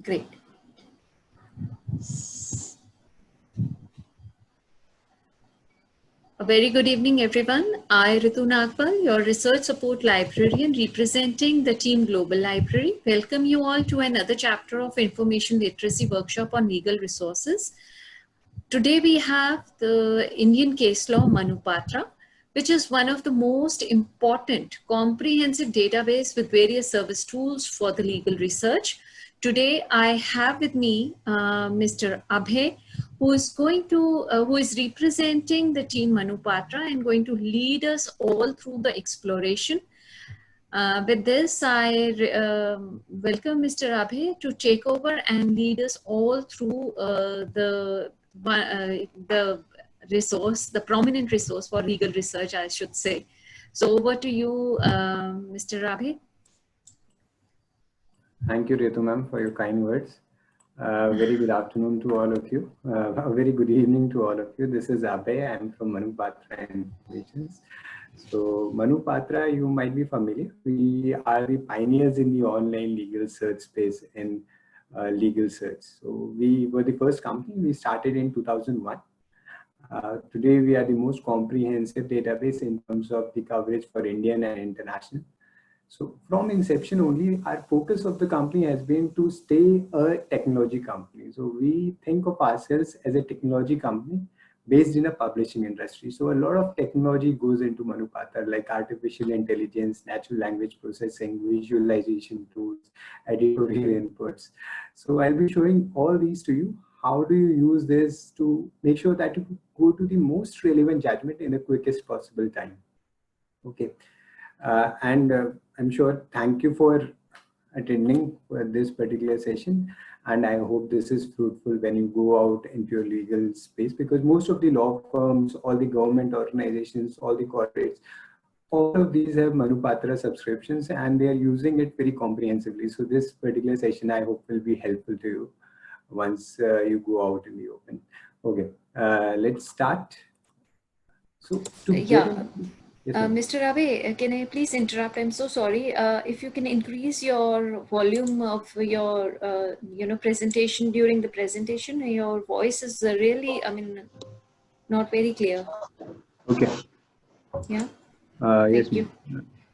Great. A very good evening, everyone. I, Ritu Nagpal, your research support librarian representing the team Global Library, welcome you all to another chapter of Information Literacy Workshop on Legal Resources. Today we have the Indian case law Manupatra, which is one of the most important comprehensive database with various service tools for the legal research. Today I have with me Mr. Abhay, who is representing the team Manupatra and going to lead us all through the exploration. With this, I welcome Mr. Abhay to take over and lead us all through the resource, the prominent resource for legal research, I should say. So over to you, Mr. Abhay. Thank you, Ritu ma'am, for your kind words. Very good afternoon to all of you. A very good evening to all of you. This is Abhay. I'm from Manupatra Innovations. So Manupatra, you might be familiar. We are the pioneers in the online legal search space in legal search. So we were the first company. We started in 2001. Today, we are the most comprehensive database in terms of the coverage for Indian and international. So from inception only, our focus of the company has been to stay a technology company. So we think of ourselves as a technology company based in a publishing industry. So a lot of technology goes into Manupatra, like artificial intelligence, natural language processing, visualization tools, editorial inputs. So I'll be showing all these to you. How do you use this to make sure that you go to the most relevant judgment in the quickest possible time? Okay. I'm sure, thank you for attending for this particular session. And I hope this is fruitful when you go out into your legal space, because most of the law firms, all the government organizations, all the corporates, all of these have Manupatra subscriptions and they are using it very comprehensively. So this particular session, I hope will be helpful to you once you go out in the open. Okay, let's start. So Mr. Abhay, can I please interrupt? I'm so sorry. If you can increase your volume of your, presentation during the presentation, your voice is really, not very clear. Okay. Yeah. Yes. Thank you.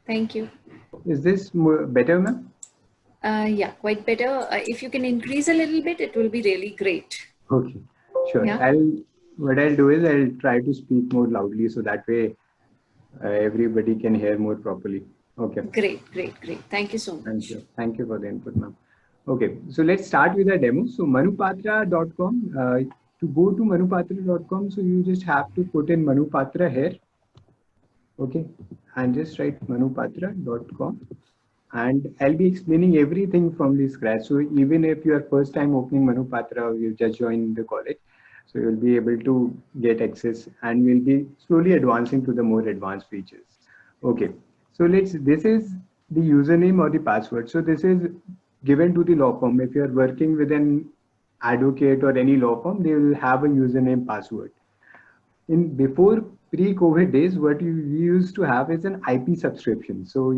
Thank you. Is this better, ma'am? Yeah, quite better. If you can increase a little bit, it will be really great. Okay, sure. Yeah. What I'll do is I'll try to speak more loudly so that way everybody can hear more properly. Okay. Great. Thank you so much. Thank you for the input, ma'am. Okay, so let's start with a demo. So manupatra.com, to go to manupatra.com, so you just have to put in Manupatra here. Okay, and just write manupatra.com. And I'll be explaining everything from the scratch. So even if you are first time opening Manupatra or you just joined the college, so you'll be able to get access and we'll be slowly advancing to the more advanced features. Okay, so this is the username or the password. So this is given to the law firm. If you're working with an advocate or any law firm, they will have a username password. Before pre-COVID days, what we used to have is an IP subscription. So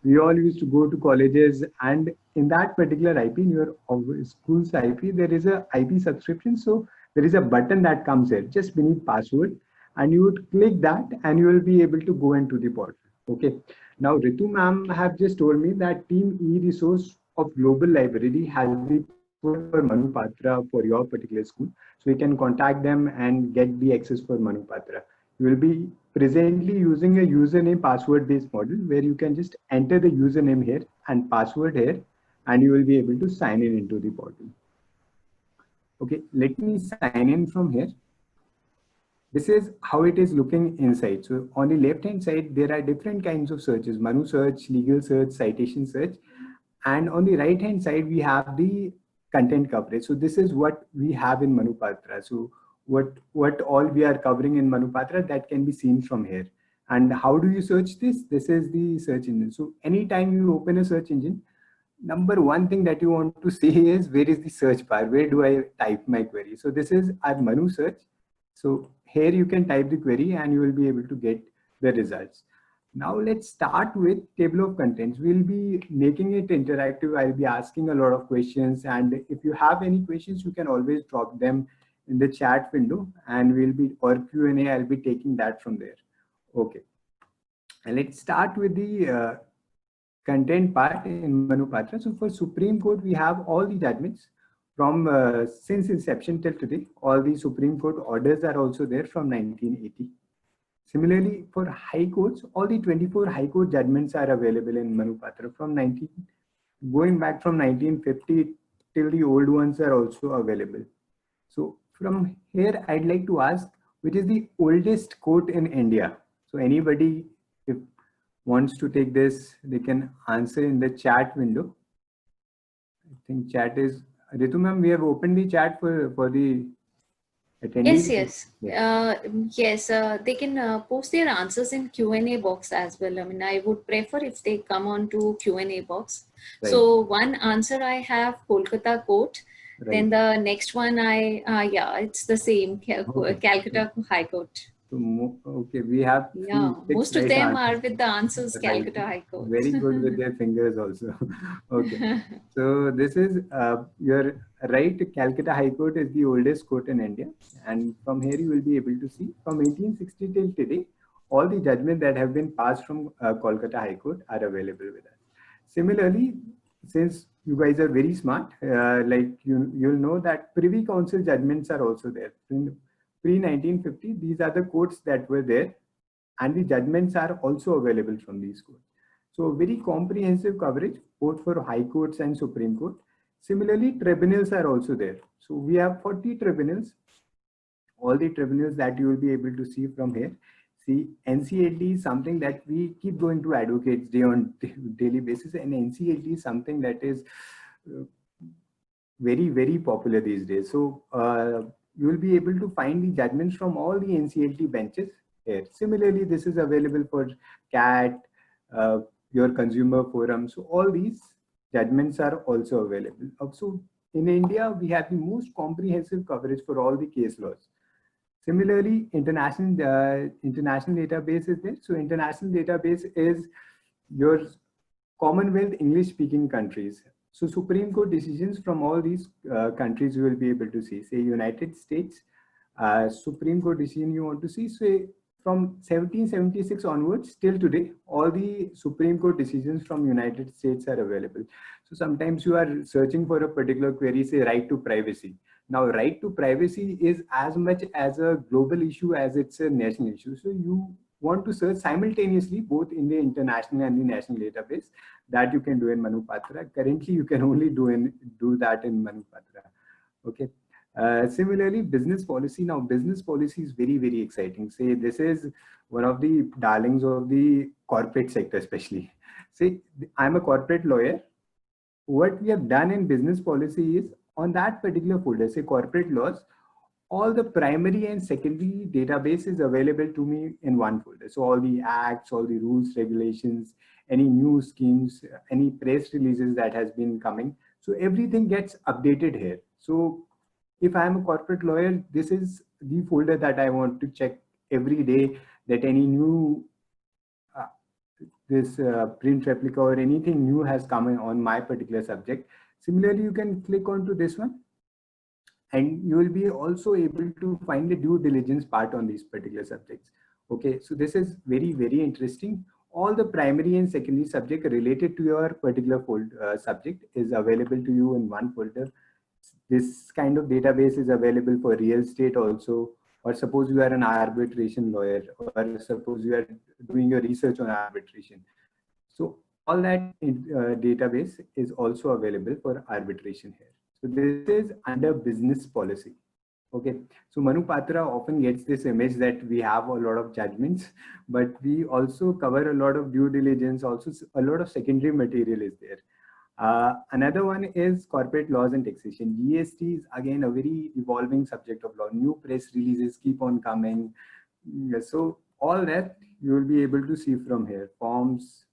we all used to go to colleges, and in that particular IP, in your school's IP, there is a IP subscription. So there is a button that comes here just beneath password, and you would click that and you will be able to go into the portal. Okay. Now Ritu ma'am have just told me that Team E-Resource of Global Library has the password for Manupatra for your particular school. So you can contact them and get the access for Manupatra. You will be presently using a username password based model where you can just enter the username here and password here, and you will be able to sign in into the portal. Okay, let me sign in from here. This is how it is looking inside. So on the left hand side, there are different kinds of searches: Manu search, legal search, citation search. And on the right hand side, we have the content coverage. So this is what we have in Manupatra. So what all we are covering in Manupatra, that can be seen from here. And how do you search this? This is the search engine. So anytime you open a search engine, number one thing that you want to see is where is the search bar? Where do I type my query? So this is our Manu search. So here you can type the query and you will be able to get the results. Now let's start with table of contents. We'll be making it interactive. I'll be asking a lot of questions, and if you have any questions, you can always drop them in the chat window, and we'll be, or Q&A, I'll be taking that from there. Okay. And let's start with the content part in Manupatra. So for Supreme Court, we have all the judgments from since inception till today. All the Supreme Court orders are also there from 1980. Similarly, for high courts, all the 24 high court judgments are available in Manupatra from going back from 1950 till the old ones are also available. So from here, I'd like to ask, which is the oldest court in India? So anybody, if wants to take this, they can answer in the chat window. I think chat is, Ritu ma'am, we have opened the chat for the attendees. Yes. They can post their answers in Q&A box as well. I mean, I would prefer if they come on to Q&A box. Right. So one answer I have Kolkata Court. Right. Then the next one it's the same, Calcutta High Court. So, okay, we have most of them are with the answers Calcutta High Court. Very good with their fingers also. Okay, so this is you're right. Calcutta High Court is the oldest court in India, and from here you will be able to see from 1860 till today, all the judgments that have been passed from Kolkata High Court are available with us. Similarly, since you guys are very smart, like you'll know that Privy Council judgments are also there. Pre-1950, these are the courts that were there, and the judgments are also available from these courts. So very comprehensive coverage, both for High Courts and Supreme Court. Similarly, tribunals are also there. So we have 40 tribunals, all the tribunals that you will be able to see from here. See, NCLT is something that we keep going to advocates on daily basis, and NCLT is something that is very, very popular these days. So you will be able to find the judgments from all the NCLT benches here. Similarly, this is available for CAT, your consumer forum. So all these judgments are also available. So in India, we have the most comprehensive coverage for all the case laws. Similarly, international database is there. So international database is your Commonwealth English speaking countries. So Supreme Court decisions from all these countries you will be able to see. Say United States, Supreme Court decision you want to see. So from 1776 onwards till today, all the Supreme Court decisions from United States are available. So sometimes you are searching for a particular query, say right to privacy. Now, right to privacy is as much as a global issue as it's a national issue. So you want to search simultaneously both in the international and the national database. That you can do in Manupatra. Currently, you can only do that in Manupatra. Okay. Similarly, business policy. Now, business policy is very, very exciting. Say this is one of the darlings of the corporate sector, especially. Say I'm a corporate lawyer. What we have done in business policy is on that particular folder, say corporate laws, all the primary and secondary database is available to me in one folder. So all the acts, all the rules, regulations, any new schemes, any press releases that has been coming. So everything gets updated here. So if I'm a corporate lawyer, this is the folder that I want to check every day, that any new print replica or anything new has come in on my particular subject. Similarly, you can click onto this one, and you will be also able to find the due diligence part on these particular subjects. Okay, so this is very, very interesting. All the primary and secondary subject related to your particular subject is available to you in one folder. This kind of database is available for real estate also, or suppose you are an arbitration lawyer, or suppose you are doing your research on arbitration. So all that database is also available for arbitration here. So this is under business policy. Okay, so Manupatra often gets this image that we have a lot of judgments, but we also cover a lot of due diligence, also a lot of secondary material is there. Another one is corporate laws and taxation. GST is again a very evolving subject of law. New press releases keep on coming. So all that you will be able to see from here. Forms,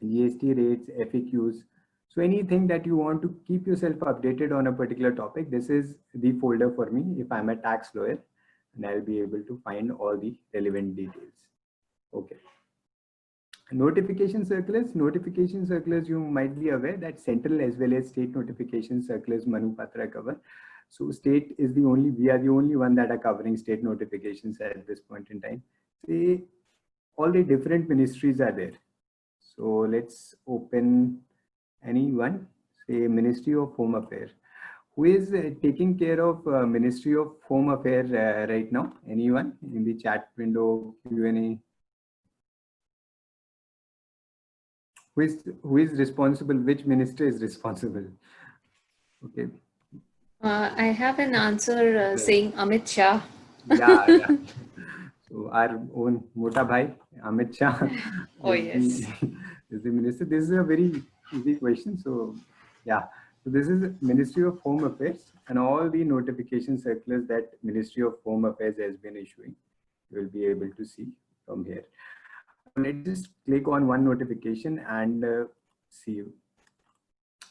GST rates, FAQs. So anything that you want to keep yourself updated on a particular topic, this is the folder for me if I'm a tax lawyer, and I'll be able to find all the relevant details. Okay. Notification circulars, you might be aware that central as well as state notification circulars Manupatra cover. So state is we are the only one that are covering state notifications at this point in time. Say all the different ministries are there. So let's open any one, say Ministry of Home Affairs. Who is taking care of Ministry of Home Affairs right now? Anyone in the chat window, Q&A? Who is responsible? Which minister is responsible? Okay. I have an answer saying Amit Shah. Yeah. So our own Mota Bhai, Amit Shah, Oh, yes. is the minister. This is a very easy question. So yeah, so this is Ministry of Home Affairs, and all the notification circulars that Ministry of Home Affairs has been issuing, you will be able to see from here. Let's just click on one notification and see.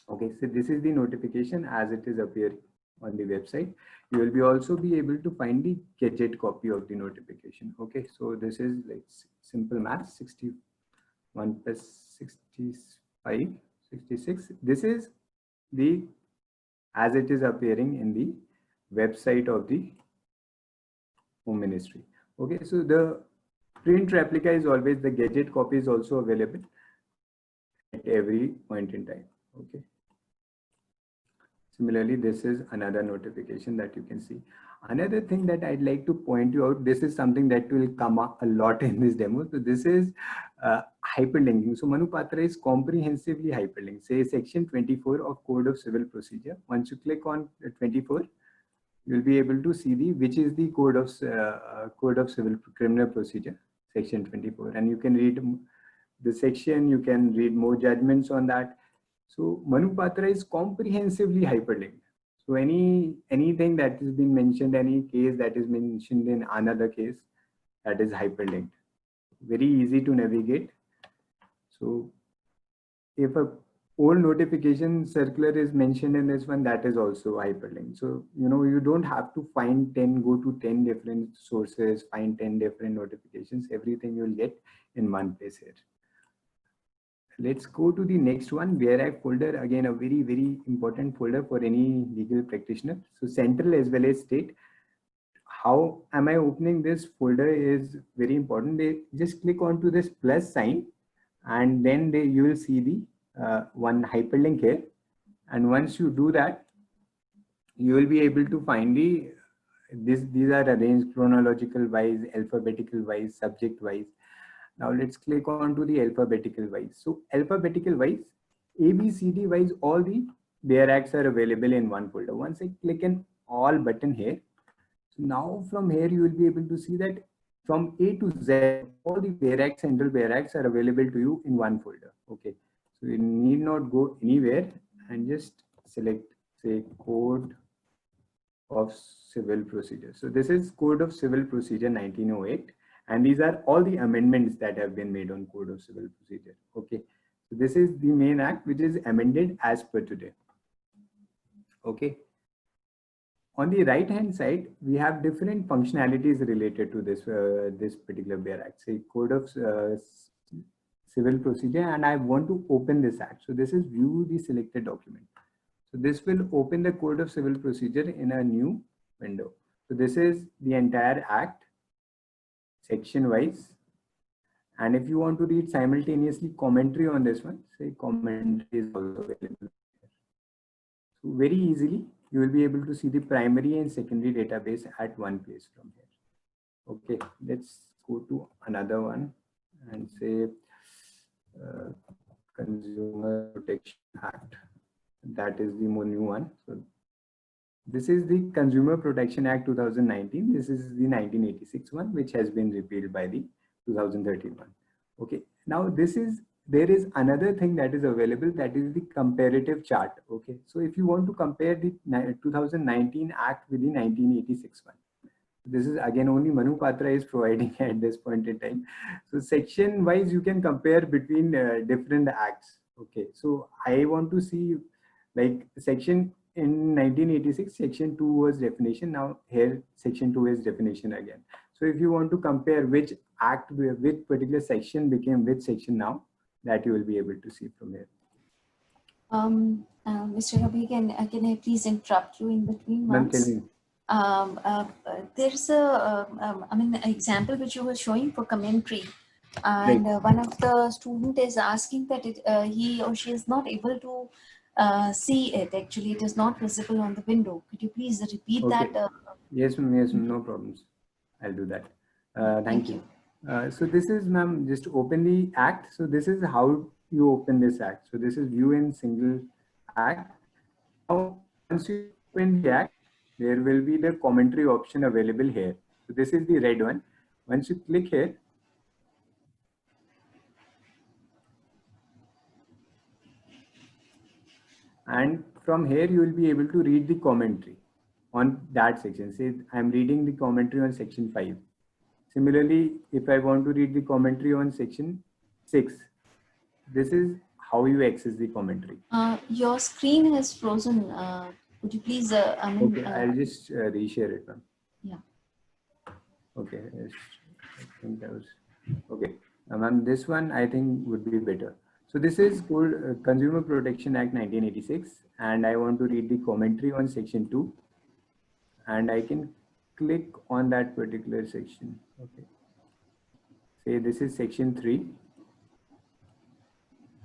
Okay, so this is the notification as it is appearing on the website. You will be also be able to find the gadget copy of the notification. Okay, so this is like simple math, 61 plus 65, 66. This is the as it is appearing in the website of the Home Ministry. Okay, so the print replica is always, the gadget copy is also available at every point in time. Okay. Similarly, this is another notification that you can see. Another thing that I'd like to point you out, this is something that will come up a lot in this demo. So this is hyperlinking. So Manupatra is comprehensively hyperlinked. Say section 24 of Code of Civil Procedure. Once you click on 24, you'll be able to see which is the Code of Civil Criminal Procedure, section 24, and you can read the section. You can read more judgments on that. So Manupatra is comprehensively hyperlinked. So anything that has been mentioned, any case that is mentioned in another case, that is hyperlinked. Very easy to navigate. So if a old notification circular is mentioned in this one, that is also hyperlinked. So you don't have to go to 10 different sources, find 10 different notifications. Everything you'll get in one place here. Let's go to the next one, VRAC folder. Again, a very, very important folder for any legal practitioner. So central as well as state. How am I opening this folder is very important. They just click onto this plus sign, and then you will see the one hyperlink here. And once you do that, you will be able to find these are arranged chronological wise, alphabetical wise, subject wise. Now let's click on to the alphabetical wise. So alphabetical wise, ABCD wise, all the VRACs are available in one folder. Once I click an all button here, so now from here you will be able to see that from A to Z, all the VRACs, central VRACs are available to you in one folder. Okay, so you need not go anywhere and just select, say, Code of Civil Procedure. So this is Code of Civil Procedure 1908. And these are all the amendments that have been made on Code of Civil Procedure. Okay, so this is the main act which is amended as per today. Okay. On the right hand side, we have different functionalities related to this this particular BEAR Act. Say Code of Civil Procedure, and I want to open this act. So this is view the selected document. So this will open the Code of Civil Procedure in a new window. So this is the entire act, section wise. And if you want to read simultaneously commentary on this one, say commentary is also available. So very easily, you will be able to see the primary and secondary database at one place from here. Okay, let's go to another one and say Consumer Protection Act. That is the more new one. So this is the Consumer Protection Act 2019. This is the 1986 one, which has been repealed by the 2013 one. Okay, now there is another thing that is available, that is the comparative chart. Okay, so if you want to compare the 2019 Act with the 1986 one, this is again only Manupatra is providing at this point in time. So section wise, you can compare between different acts. Okay, so I want to see like section in 1986, section 2 was definition. Now here section 2 is definition again. So if you want to compare which act, which particular section became which section now, that you will be able to see from here. Mr. Rabi, can I please interrupt you in between once? There's an example which you were showing for commentary, and one of the student is asking that he or she is not able to see it. Actually, it is not visible on the window. Could you please repeat that? Yes, no problems. I'll do that. Thank you. So this is, ma'am, just open the act. So this is how you open this act. So this is view in single act. Now, once you open the act, there will be the commentary option available here. So this is the red one. Once you click here, and from here you will be able to read the commentary on that section. Say I'm reading the commentary on section 5. Similarly, if I want to read the commentary on section 6, this is how you access the commentary. Your screen has frozen. Would you please? Okay, I'll just reshare it. Yeah. Okay. Yes, I think that was okay. Ma'am, this one I think would be better. So this is called Consumer Protection Act 1986, and I want to read the commentary on section 2, and I can click on that particular section. Okay. Say this is section 3,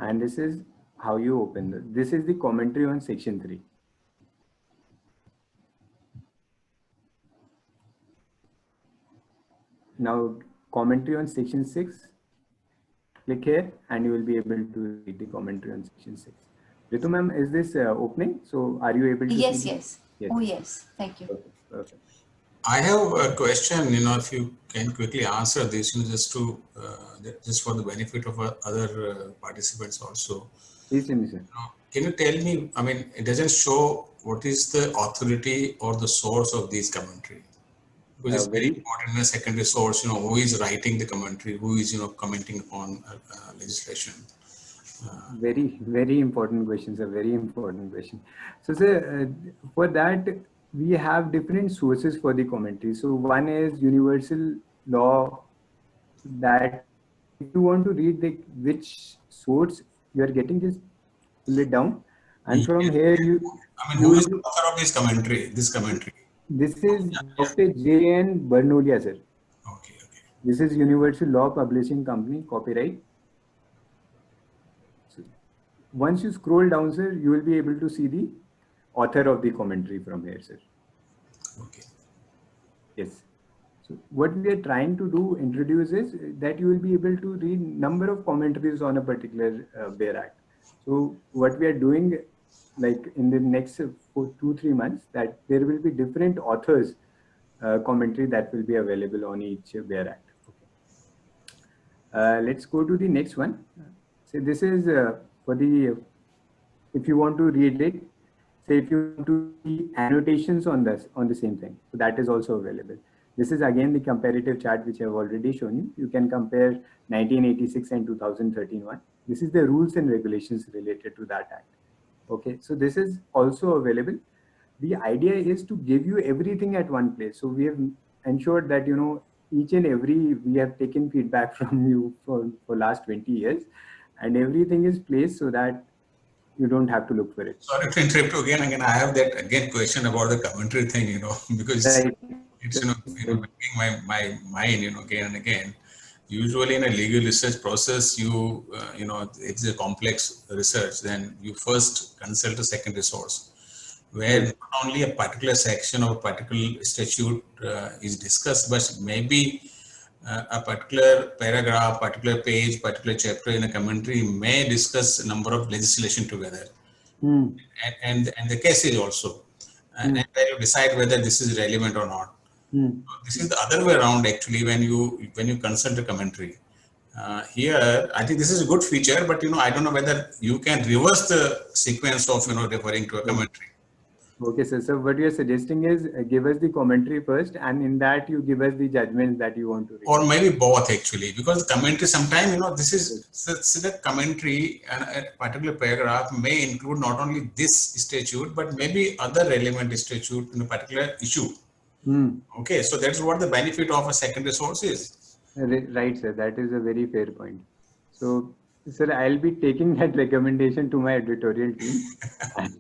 and this is how you open this is the commentary on section 3. Now commentary on section 6, click here and you will be able to read the commentary on section 6. Ritu ma'am, is this opening? So are you able to yes, see yes. Oh yes, thank you. Perfect. I have a question, if you can quickly answer this, just for the benefit of other participants also. Please, sir. Can you tell me, it doesn't show what is the authority or the source of these commentary? Because it's very important in a secondary source, who is writing the commentary, who is, commenting upon legislation. Very, very important questions, a very important question. So, sir, for that, we have different sources for the commentary. So one is universal law, that if you want to read which source you are getting, just pull it down. And from here, who is the author of this commentary? This is Dr. J.N. Bernolia, sir. Okay. This is Universal Law Publishing Company, copyright. So once you scroll down, sir, you will be able to see the author of the commentary from here, sir. Okay. Yes. So what we are trying to introduce is that you will be able to read number of commentaries on a particular BEAR Act. So what we are doing, like in the next 2-3 months, that there will be different authors commentary that will be available on each BEAR Act. Okay. Let's go to the next one. So this is for the, if you want to read it, say if you want to see annotations on the same thing, so that is also available. This is again the comparative chart which I have already shown you. You can compare 1986 and 2013 one. This is the rules and regulations related to that act. Okay, so this is also available. The idea is to give you everything at one place. So we have ensured that, each and every, we have taken feedback from you for last 20 years, and everything is placed so that you don't have to look for it. Sorry to interrupt you again. I have that question about the commentary thing, because it's making my mind, again and again. Usually in a legal research process, it's a complex research, then you first consult a secondary source, where not only a particular section or a particular statute is discussed, but maybe a particular paragraph, particular page, particular chapter in a commentary may discuss a number of legislation together, and the cases also, and then you decide whether this is relevant or not. So this is the other way around actually when you consult a commentary. Here, I think this is a good feature, but I don't know whether you can reverse the sequence of referring to a commentary. Okay, sir. So what you're suggesting is give us the commentary first, and in that you give us the judgments that you want to read. Or maybe both actually, because commentary sometimes, this is the commentary, and a particular paragraph may include not only this statute, but maybe other relevant statute in a particular issue. Okay, so that's what the benefit of a second resource is. Right, sir. That is a very fair point. So, sir, I'll be taking that recommendation to my editorial team. And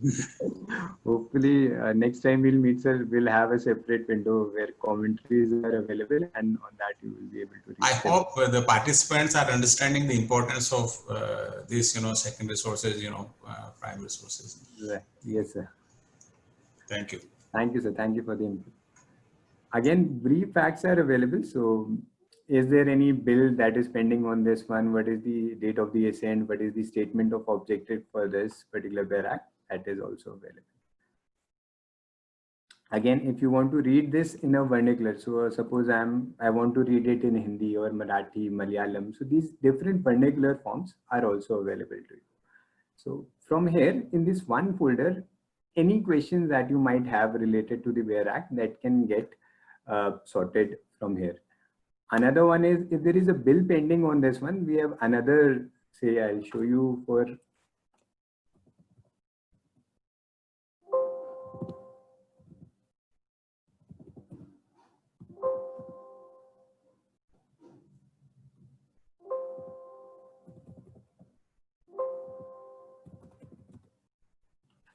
hopefully, next time we'll meet, sir, we'll have a separate window where commentaries are available, and on that you will be able to read. I hope the participants are understanding the importance of these, second resources, primary resources. Right. Yes, sir. Thank you. Thank you, sir. Thank you for the input. Again, brief facts are available. So, is there any bill that is pending on this one? What is the date of the assent? What is the statement of objective for this particular BEAR Act? That is also available. Again, if you want to read this in a vernacular, so suppose I want to read it in Hindi or Marathi, Malayalam. So these different vernacular forms are also available to you. So from here, in this one folder, any questions that you might have related to the BEAR Act that can get sorted from here. Another one is, if there is a bill pending on this one, we have another, say I'll show you for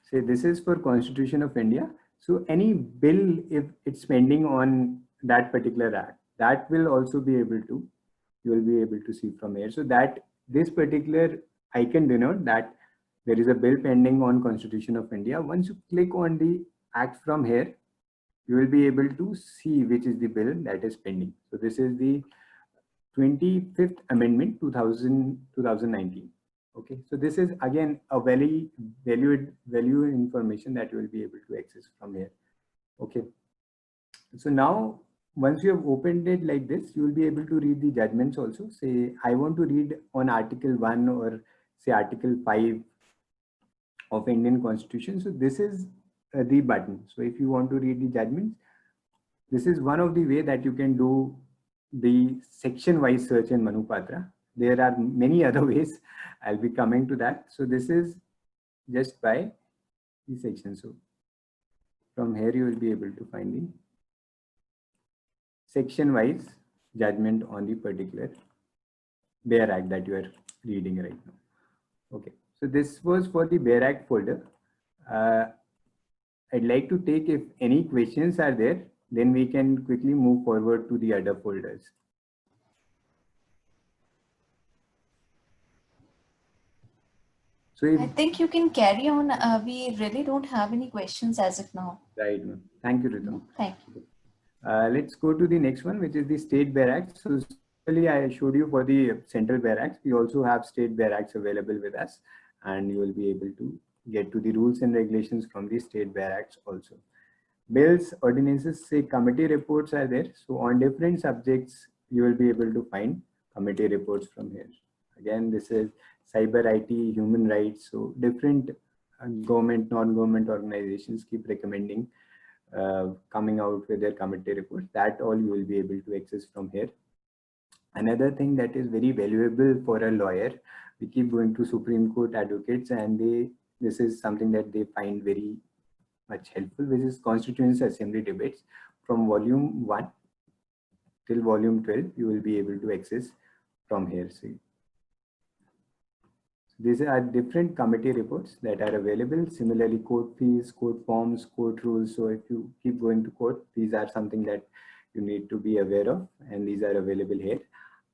say this is for Constitution of India. So any bill, if it's pending on that particular act, that will also be able to, you will be able to see from here. So that this particular icon denote that there is a bill pending on Constitution of India. Once you click on the act from here, you will be able to see which is the bill that is pending. So this is the 25th Amendment 2019. Okay, so this is again a very value information that you will be able to access from here. Okay, so now once you have opened it like this, you will be able to read the judgments also. Say I want to read on Article 1 or say Article 5 of Indian Constitution. So this is the button. So if you want to read the judgments, this is one of the way that you can do the section wise search in Manupatra. There are many other ways. I'll be coming to that. So this is just by the section. So from here you will be able to find the section wise judgment on the particular BEAR Act that you are reading right now. Okay, so this was for the BEAR Act folder. I'd like to take, if any questions are there, then we can quickly move forward to the other folders. So I think you can carry on. We really don't have any questions as of now. Right. Thank you, Ritu. Thank you. Let's go to the next one, which is the state BEAR Act. So I showed you for the central BEAR Acts. We also have state BEAR Acts available with us, and you will be able to get to the rules and regulations from the state BEAR Acts also. Bills, ordinances, say committee reports are there. So on different subjects, you will be able to find committee reports from here. Again, this is cyber IT, human rights. So different government, non-government organizations keep recommending coming out with their committee reports. That all you will be able to access from here. Another thing that is very valuable for a lawyer, we keep going to Supreme Court advocates, and this is something that they find very much helpful, which is Constituent Assembly debates from volume 1 till volume 12. You will be able to access from here. See, these are different committee reports that are available. Similarly, court fees, court forms, court rules. So if you keep going to court, these are something that you need to be aware of, and these are available here.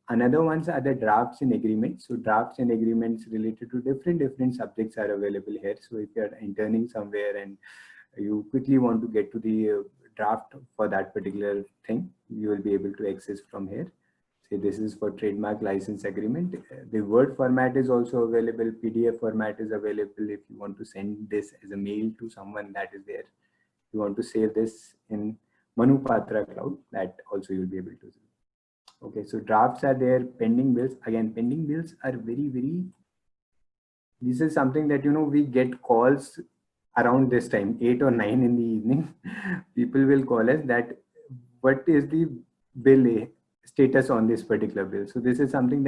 Another ones are the drafts and agreements. So drafts and agreements related to different subjects are available here. So if you are interning somewhere and you quickly want to get to the draft for that particular thing, you will be able to access from here. Say this is for trademark license agreement. The Word format is also available. PDF format is available if you want to send this as a mail to someone that is there. You want to save this in Manupatra Cloud, that also you'll be able to do. Okay, so drafts are there. Pending bills, again, pending bills are very, this is something that, we get calls around this time, 8 or 9 in the evening. People will call us that, what is the bill status on this particular bill? So this is something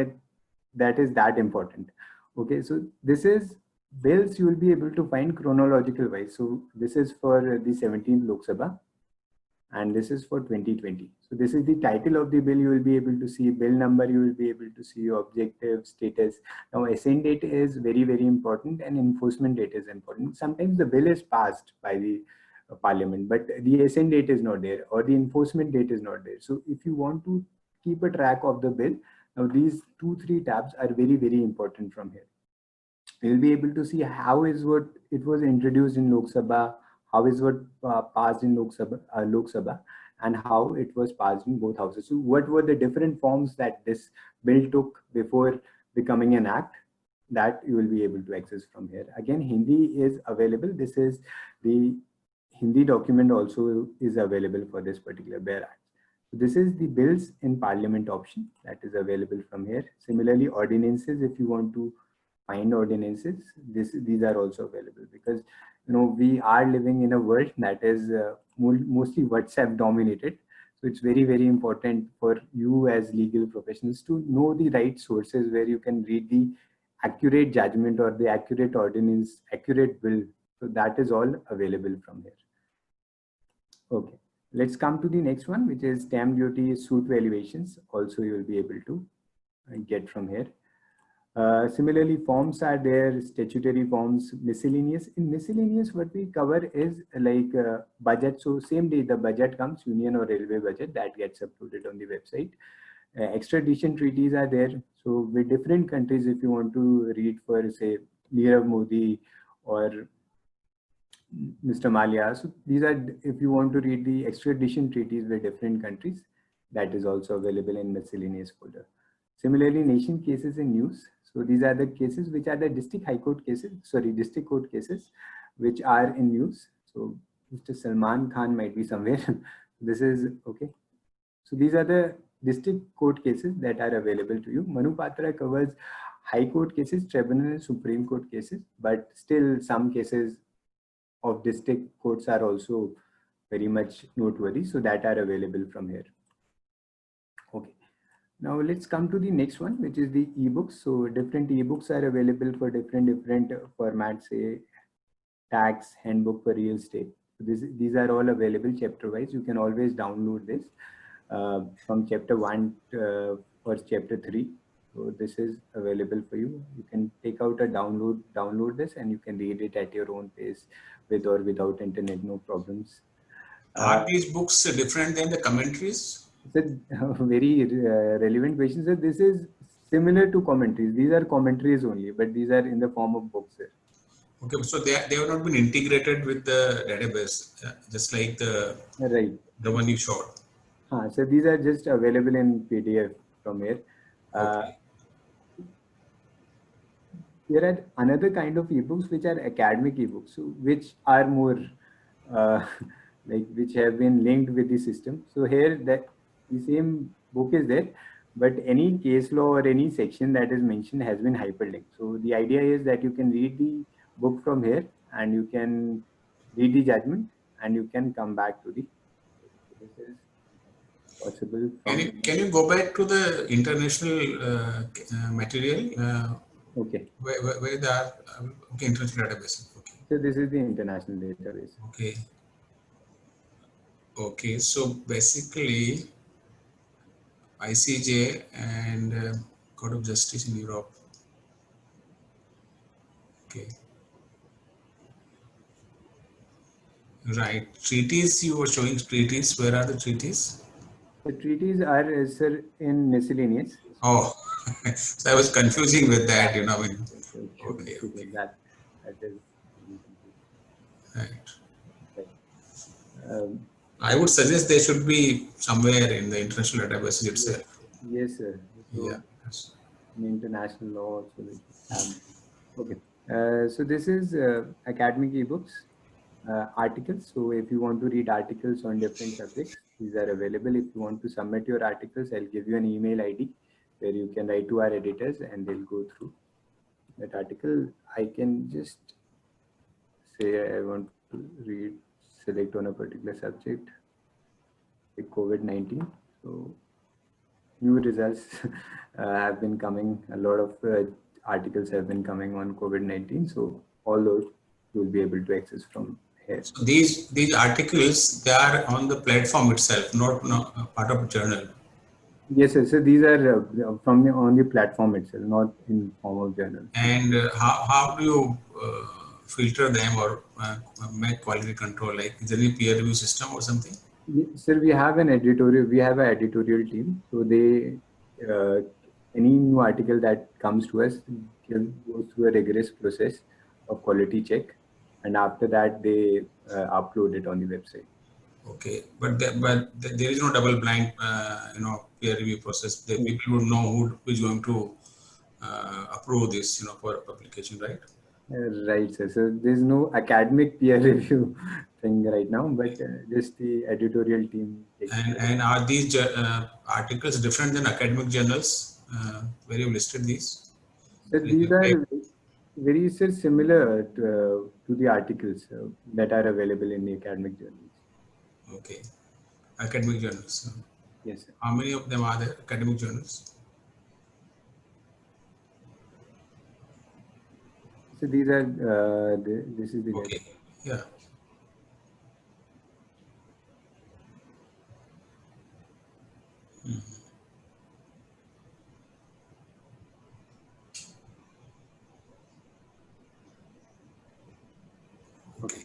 that is that important. Okay, so this is bills you will be able to find chronological wise. So this is for the 17th Lok Sabha, and this is for 2020. So this is the title of the bill. You will be able to see bill number, you will be able to see objective, status. Now assent date is very, very important, and enforcement date is important. Sometimes the bill is passed by the parliament, but the assent date is not there, or the enforcement date is not there. So if you want to keep a track of the bill, now these 2-3 tabs are very, very important from here. You'll be able to see how is what it was introduced in Lok Sabha, how is what passed in Lok Sabha, and how it was passed in both houses. So what were the different forms that this bill took before becoming an act, that you will be able to access from here. Again, Hindi is available. This is the Hindi document also is available for this particular BEAR Act. So this is the bills in parliament option that is available from here. Similarly, ordinances, if you want to find ordinances, these are also available, because we are living in a world that is mostly WhatsApp dominated. So it's very, very important for you as legal professionals to know the right sources where you can read the accurate judgment or the accurate ordinance, accurate bill. So that is all available from here. Okay, let's come to the next one, which is stamp duty suit valuations. Also, you will be able to get from here. Similarly, forms are there, statutory forms, miscellaneous. In miscellaneous, what we cover is like budget. So same day the budget comes, union or railway budget, that gets uploaded on the website. Extradition treaties are there. So with different countries, if you want to read for, say, Nirav Modi or Mr. Malia. So these are, if you want to read the extradition treaties with different countries, that is also available in miscellaneous folder. Similarly, nation cases and news. So these are the cases which are the district high court cases, district court cases, which are in news. So Mr. Salman Khan might be somewhere. This is okay. So these are the district court cases that are available to you. Manu Patra covers high court cases, tribunal and Supreme Court cases, but still some cases of district courts are also very much noteworthy. So that are available from here. Okay. Now let's come to the next one, which is the ebooks. So different ebooks are available for different formats, say tax, handbook for real estate. So these are all available chapter wise. You can always download this from chapter 1 or chapter 3. So this is available for you. You can take out a download this, and you can read it at your own pace with or without internet, no problems. Are these books different than the commentaries? It's a very relevant question. So this is similar to commentaries. These are commentaries only, but these are in the form of books. Okay, so they have not been integrated with the database, just like the one you showed. So these are just available in PDF from here. Okay. There are another kind of ebooks which are academic ebooks, so which are more which have been linked with the system. So here the same book is there, but any case law or any section that is mentioned has been hyperlinked. So the idea is that you can read the book from here, and you can read the judgment, and you can come back to the. This is possible. Can you go back to the international material? Okay. Where they are? Okay, international database. Okay. So this is the international database. Okay. Okay. So basically, ICJ and Court of Justice in Europe. Okay. Right. Treaties. You were showing treaties. Where are the treaties? The treaties are, sir, in miscellaneous. Oh, so I was confusing with that, Okay. That is right. I would suggest they should be somewhere in the international database itself. Yes, sir. So yeah. In international law also. Okay. So this is academic ebooks, articles. So if you want to read articles on different subjects, these are available. If you want to submit your articles, I'll give you an email ID where you can write to our editors, and they'll go through that article. I can just say I want to select on a particular subject, like COVID-19. So new results have been coming. A lot of articles have been coming on COVID-19. So all those you will be able to access from here. So these articles, they are on the platform itself, not part of journal. Yes, sir. So these are from on the platform itself, not in form of journals. And how do you filter them or make quality control? Like, is there any peer review system or something? Sir, we have an editorial. We have an editorial team. So they any new article that comes to us goes through a rigorous process of quality check, and after that they upload it on the website. Okay, but there is no double blind, peer review process. The people would know who is going to approve this, for publication, right? Right, sir. So there's no academic peer review thing right now, but just the editorial team. And are these articles different than academic journals where you listed these? So these are very similar to the articles that are available in the academic journals. Okay, academic journals. Yes, sir. How many of them are there, academic journals? So these are this is the Okay, yeah. Okay.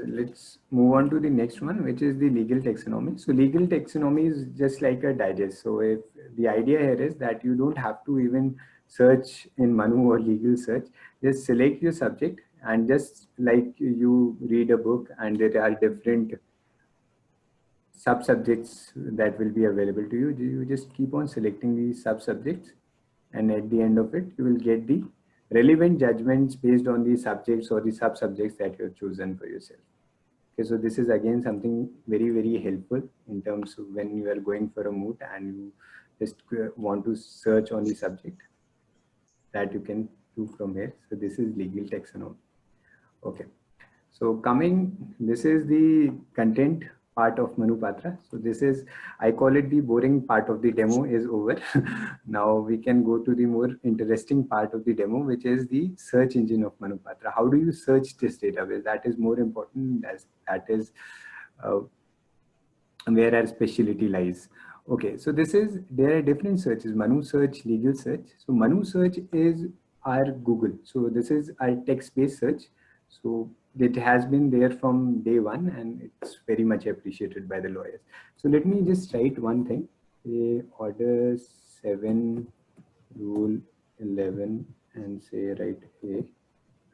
Let's move on to the next one, which is the legal taxonomy. So legal taxonomy is just like a digest. So if the idea here is that you don't have to even search in Manu or legal search, just select your subject, and just like you read a book and there are different sub-subjects that will be available to you, you just keep on selecting these sub-subjects, and at the end of it, you will get the relevant judgments based on the subjects or the sub-subjects that you have chosen for yourself. Okay, so this is again something very, very helpful in terms of when you are going for a moot and you just want to search on the subject, that you can do from here. So this is legal taxonomy. Okay. So this is the content part of Manupatra. So this is, I call it the boring part of the demo is over. Now we can go to the more interesting part of the demo, which is the search engine of Manupatra. How do you search this database? That is more important, as that is where our specialty lies. Okay, so there are different searches: Manu search, legal search. So Manu search is our Google. So this is our text-based search. So it has been there from day one, and it's very much appreciated by the lawyers. So let me just write one thing: order 7, rule 11, and say write A.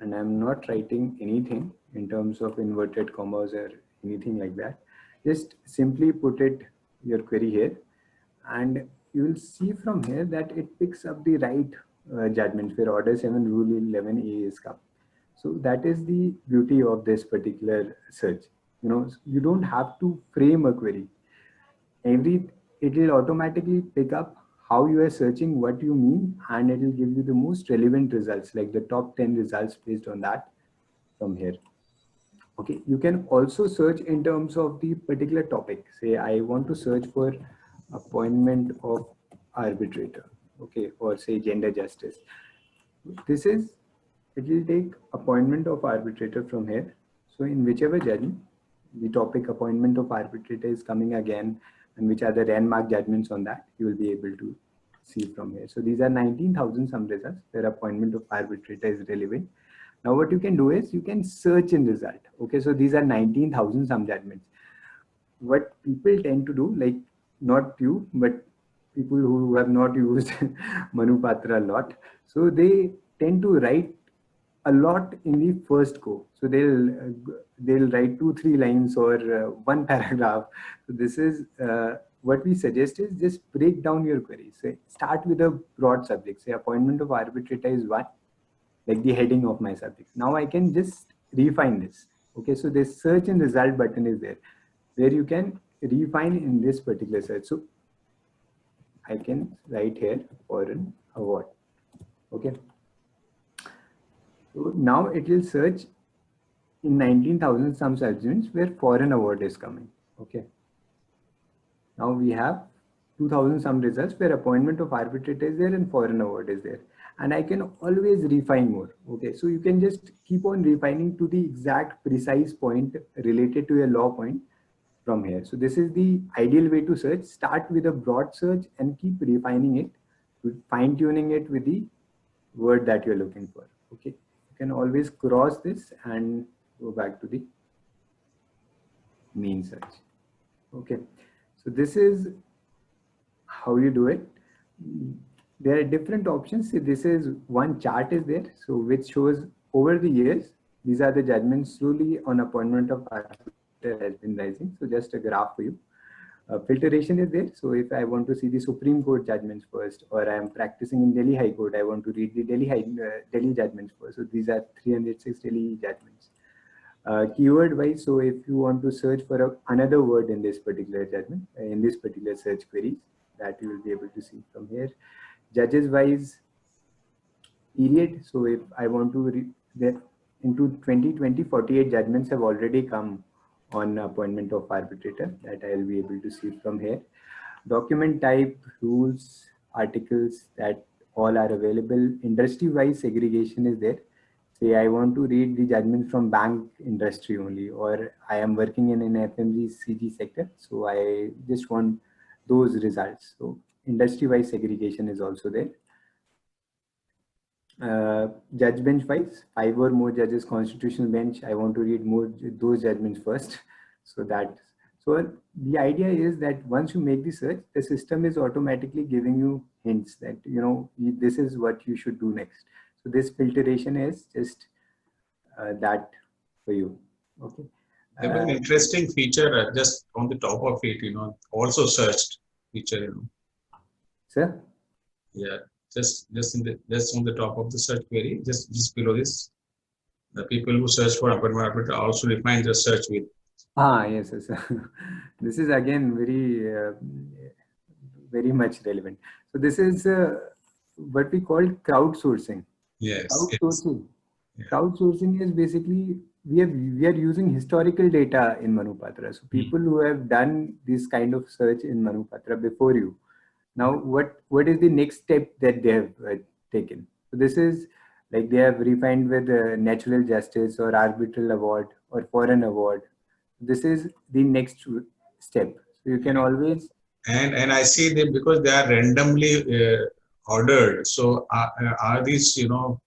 And I'm not writing anything in terms of inverted commas or anything like that. Just simply put your query here, and you will see from here that it picks up the right judgments where order 7, rule 11A is come. So that is the beauty of this particular search. You don't have to frame a query. It will automatically pick up how you are searching, what you mean, and it will give you the most relevant results, like the top 10 results based on that from here. Okay, you can also search in terms of the particular topic. Say I want to search for appointment of arbitrator, okay, or say gender justice. It will take appointment of arbitrator from here. So in whichever judgment, the topic appointment of arbitrator is coming again, and which are the landmark judgments on that, you will be able to see from here. So these are 19,000 some results where appointment of arbitrator is relevant. Now what you can do is you can search in result. Okay, so these are 19,000 some judgments. What people tend to do, like not you, but people who have not used Manupatra a lot, so they tend to write a lot in the first go. So they'll write 2-3 lines or one paragraph. So this is what we suggest is just break down your query. Say start with a broad subject. Say appointment of arbitrator is one, like the heading of my subject. Now I can just refine this. Okay, so this search and result button is there, where you can refine in this particular search. So I can write here foreign award. Okay. So now it will search in 19,000 some judgments where foreign award is coming. Okay. Now we have 2,000 some results where appointment of arbitrator is there and foreign award is there. and I can always refine more. Okay, so you can just keep on refining to the exact precise point related to your law point from here. So this is the ideal way to search. Start with a broad search and keep refining it, fine tuning it with the word that you're looking for. Okay, you can always cross this and go back to the main search. Okay, so this is how you do it. There are different options. See, this is one chart is there, so which shows over the years, these are the judgments slowly on appointment of arbiter has been rising. So just a graph for you. Filtration is there. So if I want to see the Supreme Court judgments first, or I am practicing in Delhi High Court, I want to read the Delhi judgments first. So these are 306 Delhi judgments. Keyword wise, so if you want to search for another word in this particular judgment, in this particular search queries, that you will be able to see from here. Judges wise period. So if I want to read into 2020, 48 judgments have already come on appointment of arbitrator that I will be able to see from here. Document type, rules, articles, that all are available. Industry wise segregation is there. Say I want to read the judgment from bank industry only, or I am working in an FMCG sector, so I just want those results. So industry wise segregation is also there. Judge bench wise, 5 or more judges constitutional bench, I want to read more those judgments first. So the idea is that once you make the search, the system is automatically giving you hints that, you know, this is what you should do next. So this filtration is just that for you. Okay. There was an interesting feature just on the top of it, you know, also searched feature, you know. Sir? Yeah, just on the top of the search query, just below this, the people who search for appointment arbitrator also define the search with. Yes. This is again very much relevant. So this is what we call crowdsourcing. Yes. Crowdsourcing. Yes. Crowdsourcing is basically we are using historical data in Manupatra. So people who have done this kind of search in Manupatra before you. Now, what is the next step that they have taken? So this is like they have refined with natural justice or arbitral award or foreign award. This is the next step. So you can always. And I see them because they are randomly ordered. So are these, you know,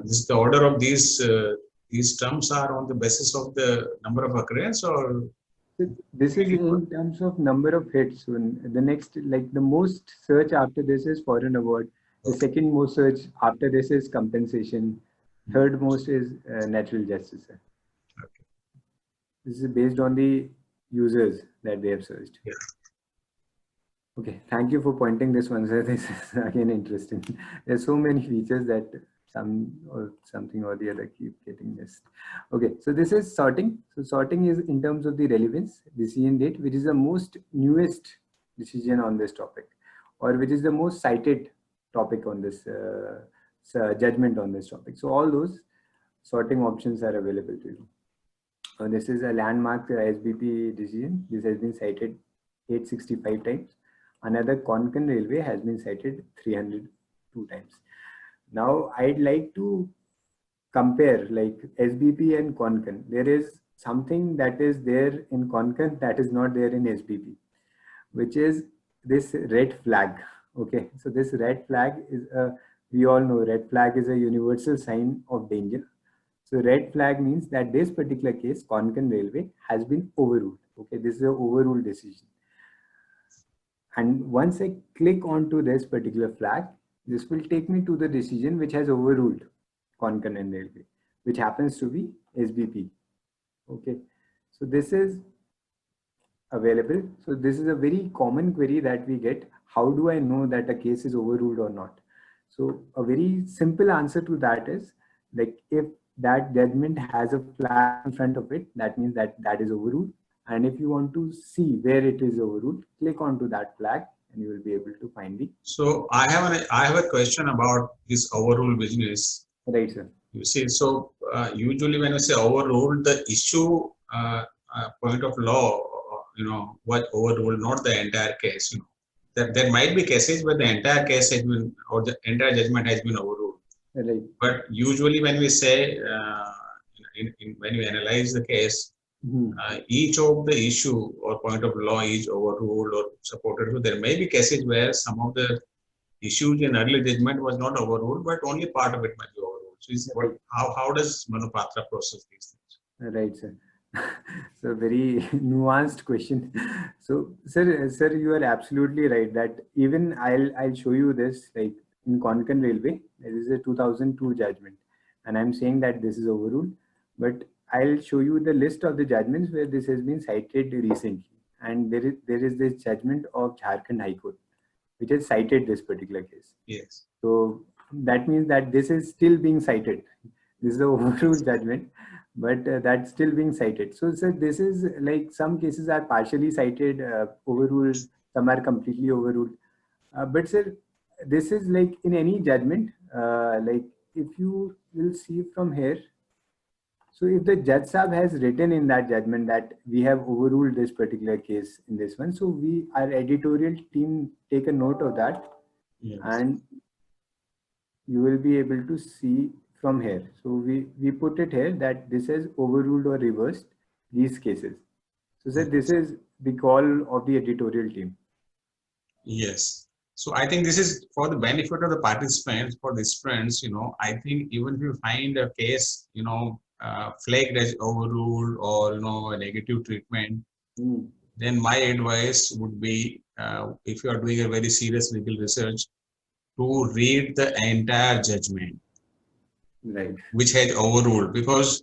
this the order of these terms are on the basis of the number of occurrence, or this is in terms of number of hits. So the next, like the most search after this is foreign award. The second most search after this is compensation. Third most is natural justice. Okay. This is based on the users that they have searched. Yeah. Okay, thank you for pointing this one, sir. This is again interesting. There's so many features that something or the other keep getting missed. Okay, so this is sorting. So sorting is in terms of the relevance, decision date, which is the most newest decision on this topic, or which is the most cited topic on this judgment on this topic. So all those sorting options are available to you. This is a landmark SBP decision. This has been cited 865 times. Another Konkan Railway has been cited 302 times. Now I'd like to compare like SBP and Konkan. There is something that is there in Konkan that is not there in SBP, which is this red flag. Okay, so this red flag is we all know red flag is a universal sign of danger. So red flag means that this particular case, Konkan Railway, has been overruled. Okay, this is an overruled decision. And once I click onto this particular flag, this will take me to the decision which has overruled Konkan Railway, which happens to be SBP. Okay, so this is available. So this is a very common query that we get. How do I know that a case is overruled or not? So a very simple answer to that is like if that judgment has a flag in front of it, that means that that is overruled. And if you want to see where it is overruled, click onto that flag and you will be able to find the. So I have a question about this overruled business. Right, sir. You see, so usually when I say overruled, the issue point of law, you know, what overruled, not the entire case. You know, there might be cases where the entire case has been, or the entire judgment has been overruled. Right. But usually when we say, when we analyze the case, each of the issue or point of law is overruled or supported. So there may be cases where some of the issues in early judgment was not overruled, but only part of it might be overruled. So how does Manupatra process these things? Right, sir. So very nuanced question. So, sir, you are absolutely right that even I'll show you this, like in Konkan Railway, there is a 2002 judgment, and I'm saying that this is overruled, but I'll show you the list of the judgments where this has been cited recently, and there is this judgment of Jharkhand High Court, which has cited this particular case. Yes. So that means that this is still being cited. This is the overruled judgment, but that's still being cited. So, sir, this is like some cases are partially cited, overruled, some are completely overruled. But sir, this is like in any judgment, like if you will see from here, so if the judge Saab has written in that judgment that we have overruled this particular case in this one, so our editorial team take a note of that. Yes. And you will be able to see from here. So we put it here that this has overruled or reversed these cases. So sir, this is the call of the editorial team. Yes. So I think this is for the benefit of the participants, for the students, I think even if you find a case, flagged as overruled or, a negative treatment, then my advice would be, if you are doing a very serious legal research, to read the entire judgment, right, which has overruled, because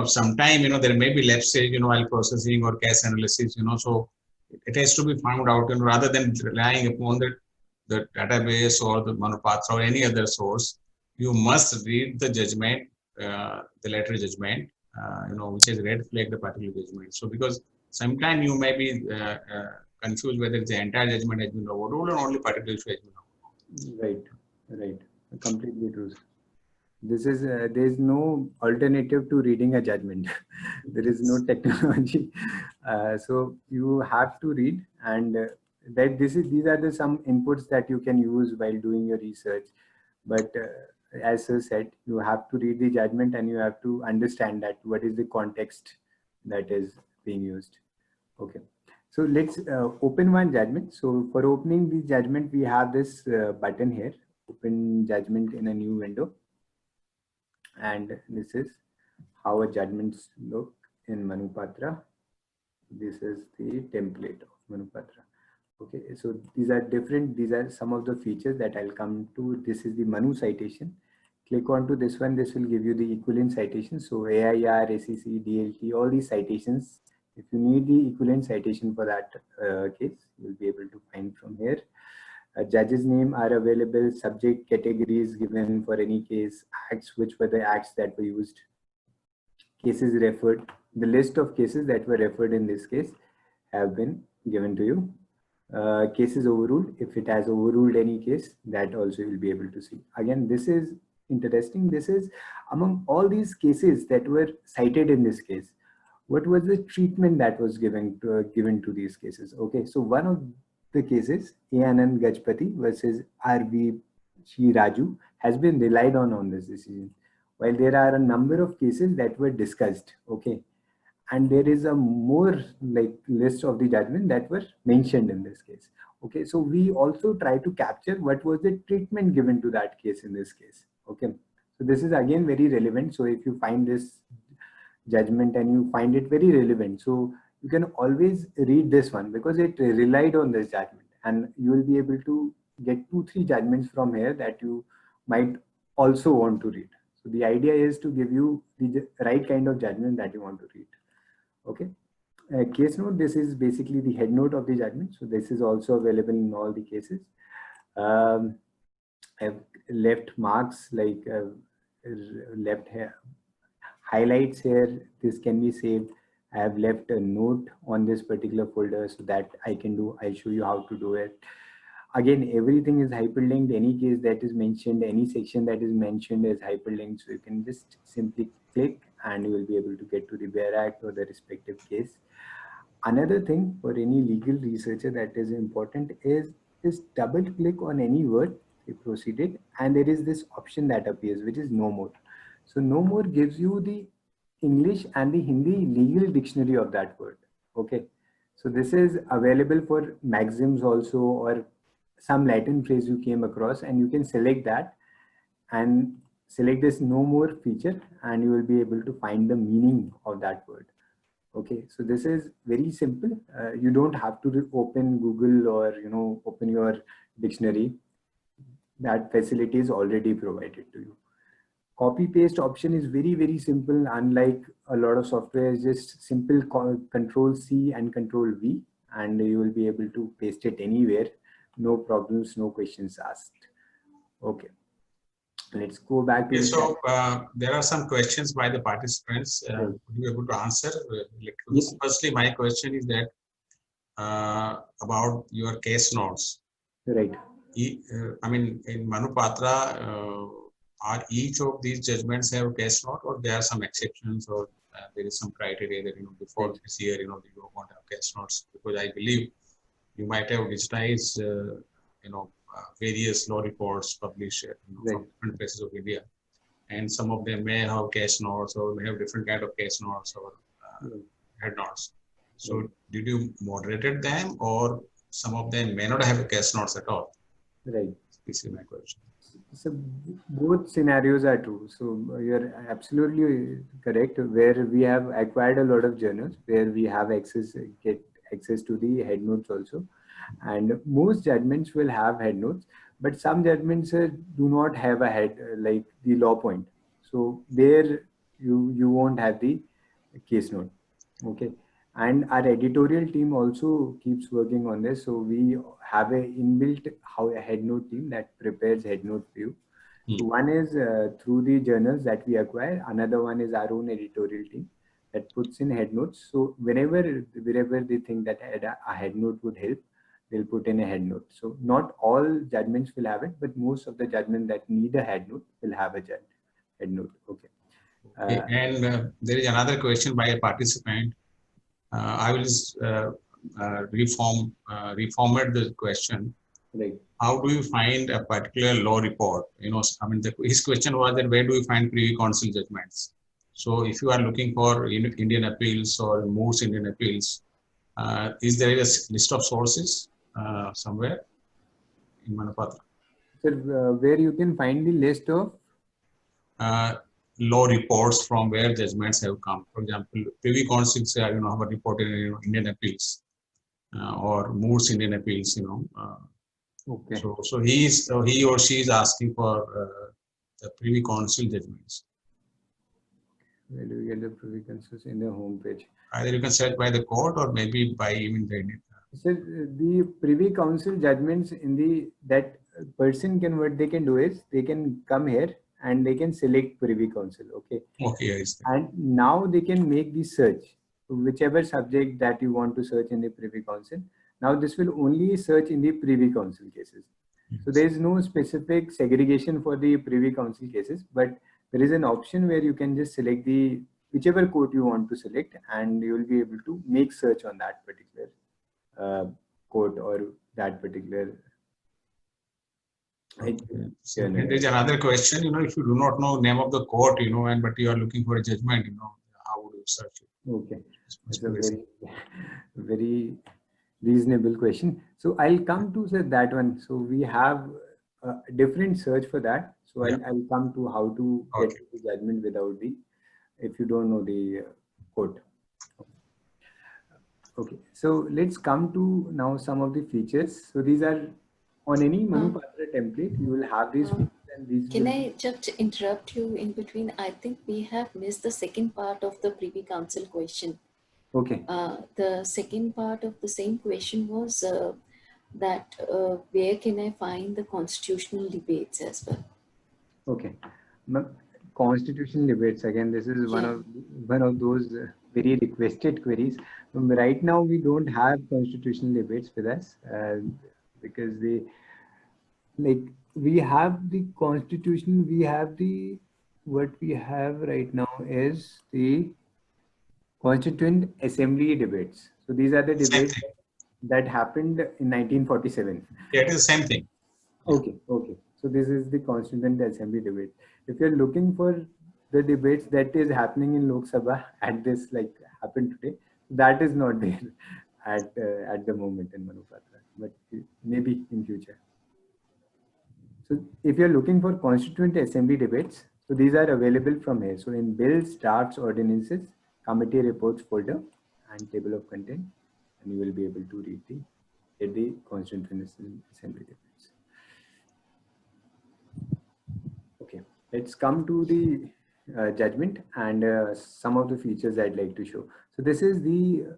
sometime there may be lapses while processing or case analysis, so it has to be found out, rather than relying upon the database or the Manupatra or any other source. You must read the judgment, the letter judgment, which has red flag the particular judgment. So because sometime you may be confused whether the entire judgment has been overruled or only particular issue has been overruled. Right, completely true. This is there is no alternative to reading a judgment. There is no technology, so you have to read, and these are some inputs that you can use while doing your research. But as I said, you have to read the judgment and you have to understand that what is the context that is being used. Okay. So let's open one judgment. So for opening the judgment, we have this button here, open judgment in a new window. And this is how a judgments look in Manupatra. This is the template of Manupatra. Okay, so these are some of the features that I'll come to. This is the Manu citation. Click on to this one. This will give you the equivalent citations. So AIR, SEC, DLT, all these citations. If you need the equivalent citation for that case, you'll be able to find from here. Judge's name are available, subject categories given for any case, acts, which were the acts that were used, cases referred. The list of cases that were referred in this case have been given to you. Cases overruled, if it has overruled any case, that also you'll be able to see. Again, this is interesting. This is among all these cases that were cited in this case, what was the treatment that was given to these cases? Okay, so one of the cases, Anand Gajpati versus RB Raju, has been relied on this decision. While there are a number of cases that were discussed, okay, and there is a more like list of the judgment that were mentioned in this case. Okay, so we also try to capture what was the treatment given to that case in this case. Okay, so this is again very relevant. So if you find this judgment and you find it very relevant, so you can always read this one because it relied on this judgment, and you will be able to get 2-3 judgments from here that you might also want to read. So the idea is to give you the right kind of judgment that you want to read. Okay. Case note, this is basically the head note of the judgment. So this is also available in all the cases. I've left marks like left here, highlights here. This can be saved. I have left a note on this particular folder so that I'll show you how to do it. Again, everything is hyperlinked. Any case that is mentioned, any section that is mentioned is hyperlinked. So you can just simply click and you will be able to get to the Bare Act or the respective case. Another thing for any legal researcher that is important is just double click on any word, you proceeded, and there is this option that appears, which is no more. So no more gives you the English and the Hindi legal dictionary of that word. Okay. So this is available for maxims also, or some Latin phrase you came across, and you can select that and select this no more feature, and you will be able to find the meaning of that word. Okay, so this is very simple. You don't have to open Google or open your dictionary. That facility is already provided to you. Copy paste option is very simple. Unlike a lot of software, is just simple Control C and Control V, and you will be able to paste it anywhere. No problems, no questions asked. Okay. Let's go back to so there are some questions by the participants. Would you be able to answer? Yes. Firstly, my question is that about your case notes. Right. I mean, in Manupatra, are each of these judgments have case note, or there are some exceptions, or there is some criteria that before this year you don't want to have case notes? Because I believe you might have digitized various law reports published from different places of India, and some of them may have case notes or may have different kind of case notes or head notes. So did you moderated them, or some of them may not have case notes at all? Right. This is my question. So both scenarios are true. So you're absolutely correct. Where we have acquired a lot of journals, where we have get access to the head notes also, and most judgments will have head notes, but some judgments do not have a head, like the law point. So there you won't have the case note. Okay. And our editorial team also keeps working on this. So we have a inbuilt head note team that prepares head note for you. So one is through the journals that we acquire. Another one is our own editorial team that puts in head notes. So wherever they think that a head note would help, they'll put in a head note. So not all judgments will have it, but most of the judgments that need a head note will have a head note. Okay. And there is another question by a participant. I will reformat the question. Right. How do you find a particular law report? I mean, his question was that where do you find Privy Council judgments? So if you are looking for Indian appeals or Moore's Indian appeals, is there a list of sources somewhere in Manupatra? So where you can find the list of law reports from where judgments have come. For example, Privy Council have a report in Indian appeals or Moore's Indian appeals. Okay. So he or she is asking for the Privy Council judgments. Where do you get the Privy Council in the home page? Either you can search by the court or maybe by even the. So the Privy Council judgments that person can, what they can do is they can come here and they can select Privy Council. Okay. Okay. Yes. And now they can make the search, whichever subject that you want to search in the Privy Council. Now this will only search in the Privy Council cases. So there is no specific segregation for the Privy Council cases, but there is an option where you can just select whichever court you want to select, and you will be able to make search on that particular court or that particular. Okay. So there is another question. If you do not know name of the court, but you are looking for a judgment, how would you search it? Okay, it's a very reasonable question. So I'll come to that one. So we have a different search for that. So I'll come to how to get the judgment without if you don't know the court. Okay, so let's come to now some of the features. So these are on any Manupatra template, you will have these features and these. Can I just interrupt you in between? I think we have missed the second part of the Privy Council question. Okay. The second part of the same question was that where can I find the constitutional debates as well? Okay. Constitutional debates, again, this is one of those very requested queries. Right now we don't have constitutional debates with us because we have the constitution, what we have right now is the Constituent Assembly debates. So these are the Same debates thing. that happened in 1947. Yeah, it is the same thing. Okay, okay. So this is the Constituent Assembly debate. If you're looking for the debates that is happening in Lok Sabha at this like happened today, that is not there at the moment in Manu Patra, but maybe in future. So if you're looking for Constituent Assembly debates, so these are available from here. So in bills, drafts, ordinances, committee reports folder, and table of content, and you will be able to read the Constituent Assembly debates. Okay, let's come to the judgment and some of the features I'd like to show. So this is the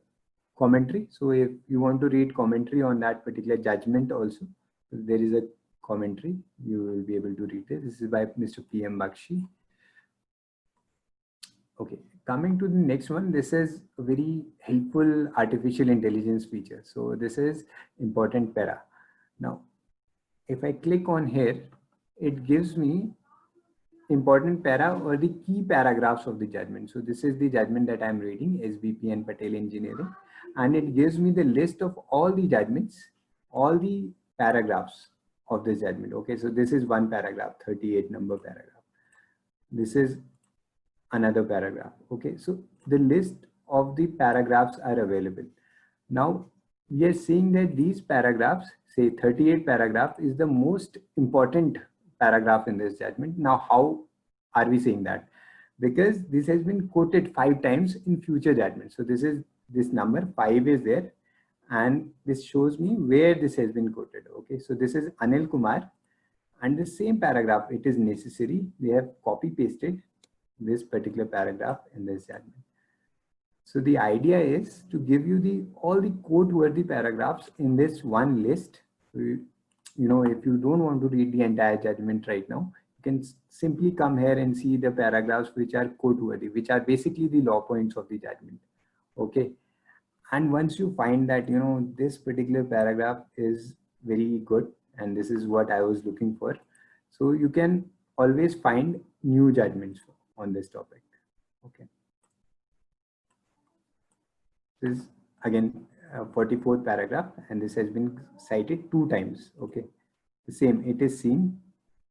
commentary. So if you want to read commentary on that particular judgment also, there is a commentary. You will be able to read this. This is by Mr. P.M. Bakshi. Okay, coming to the next one, this is a very helpful artificial intelligence feature. So this is important para. Now, if I click on here, it gives me important para or the key paragraphs of the judgment. So this is the judgment that I'm reading, SBP and Patel Engineering, and it gives me the list of all the judgments, all the paragraphs of this judgment. Okay, so this is one paragraph, 38 number paragraph. This is another paragraph. Okay, so the list of the paragraphs are available. Now we are seeing that these paragraphs, say 38 paragraph, is the most important paragraph in this judgment. Now how are we saying that? Because this has been quoted 5 times in future judgments. So this number 5 is there, and this shows me where this has been quoted. Okay, so this is Anil Kumar, and the same paragraph, it is necessary, they have copy pasted this particular paragraph in this judgment. So the idea is to give you all the quote-worthy paragraphs in this one list. You know, if you don't want to read the entire judgment right now, you can simply come here and see the paragraphs which are quote-worthy, which are basically the law points of the judgment. Okay, and once you find that, you know, this particular paragraph is very good and this is what I was looking for, so you can always find new judgments on this topic. Okay, this is again 44th paragraph, and this has been cited 2 times. Okay, the same, it is seen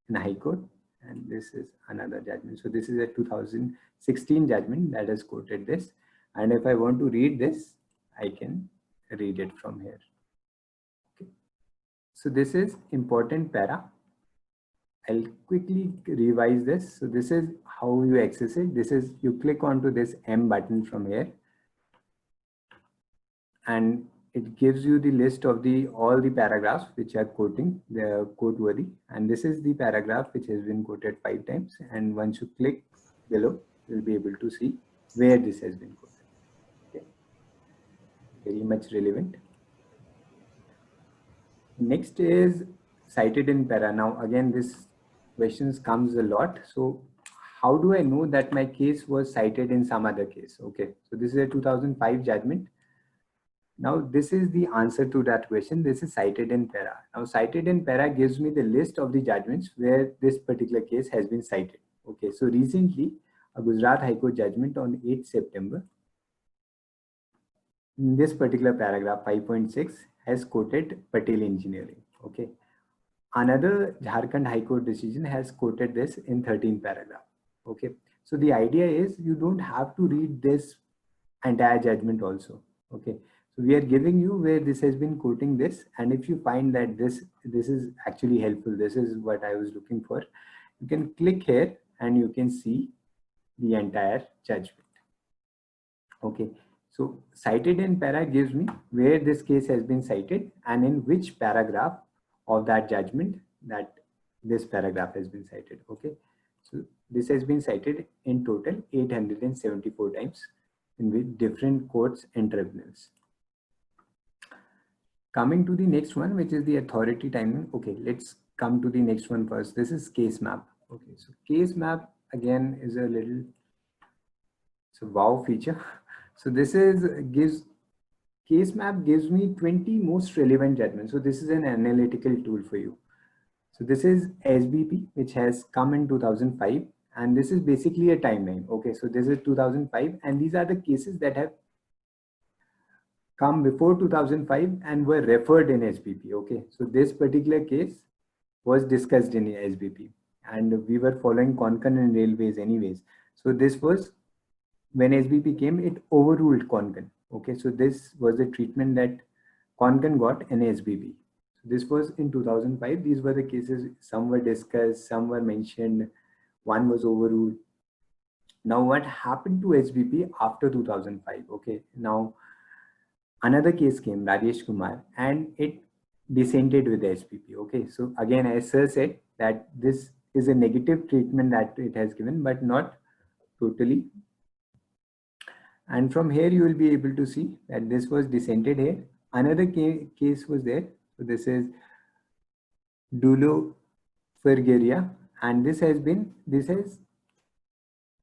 in High Court, and this is another judgment. So this is a 2016 judgment that has quoted this, and if I want to read this, I can read it from here. Okay, so this is important para. I'll quickly revise this. So this is how you access it. This is, you click onto this M button from here, and it gives you the list of all the paragraphs which are quoting, the quote worthy. And this is the paragraph which has been quoted 5 times. And once you click below, you'll be able to see where this has been quoted. Okay, very much relevant. Next is cited in para. Now again, this questions comes a lot. So how do I know that my case was cited in some other case? Okay, so this is a 2005 judgment. Now this is the answer to that question. This is cited in para. Now cited in para gives me the list of the judgments where this particular case has been cited. Okay, so recently a Gujarat High Court judgment on 8th September, in this particular paragraph 5.6 has quoted Patel Engineering. Okay, another Jharkhand High Court decision has quoted this in 13th paragraph. Okay, so the idea is you don't have to read this entire judgment also. Okay, so we are giving you where this has been quoting this, and if you find that this is actually helpful, this is what I was looking for, you can click here and you can see the entire judgment. Okay, so cited in para gives me where this case has been cited and in which paragraph of that judgment that this paragraph has been cited. Okay, so this has been cited in total 874 times in with different courts and tribunals. Coming to the next one, which is the authority timing. Okay, let's come to the next one first. This is case map. Okay, so case map again is a little, it's a wow feature. So this is case map gives me 20 most relevant judgments. So this is an analytical tool for you. So this is SBP, which has come in 2005, and this is basically a timeline. Okay, so this is 2005, and these are the cases that have come before 2005 and were referred in SBP. Okay, so this particular case was discussed in SBP, and we were following Konkan and Railways anyways. So this was when SBP came, it overruled Konkan. Okay, so this was the treatment that Konkan got in SBP. So this was in 2005. These were the cases. Some were discussed, some were mentioned, one was overruled. Now, what happened to SBP after 2005? Okay, now another case came, Rajesh Kumar, and it dissented with the SBP. Okay, so again, as Sir said, that this is a negative treatment that it has given, but not totally. And from here, you will be able to see that this was dissented here. Another case was there. So this is Dulo Fergeria, and this has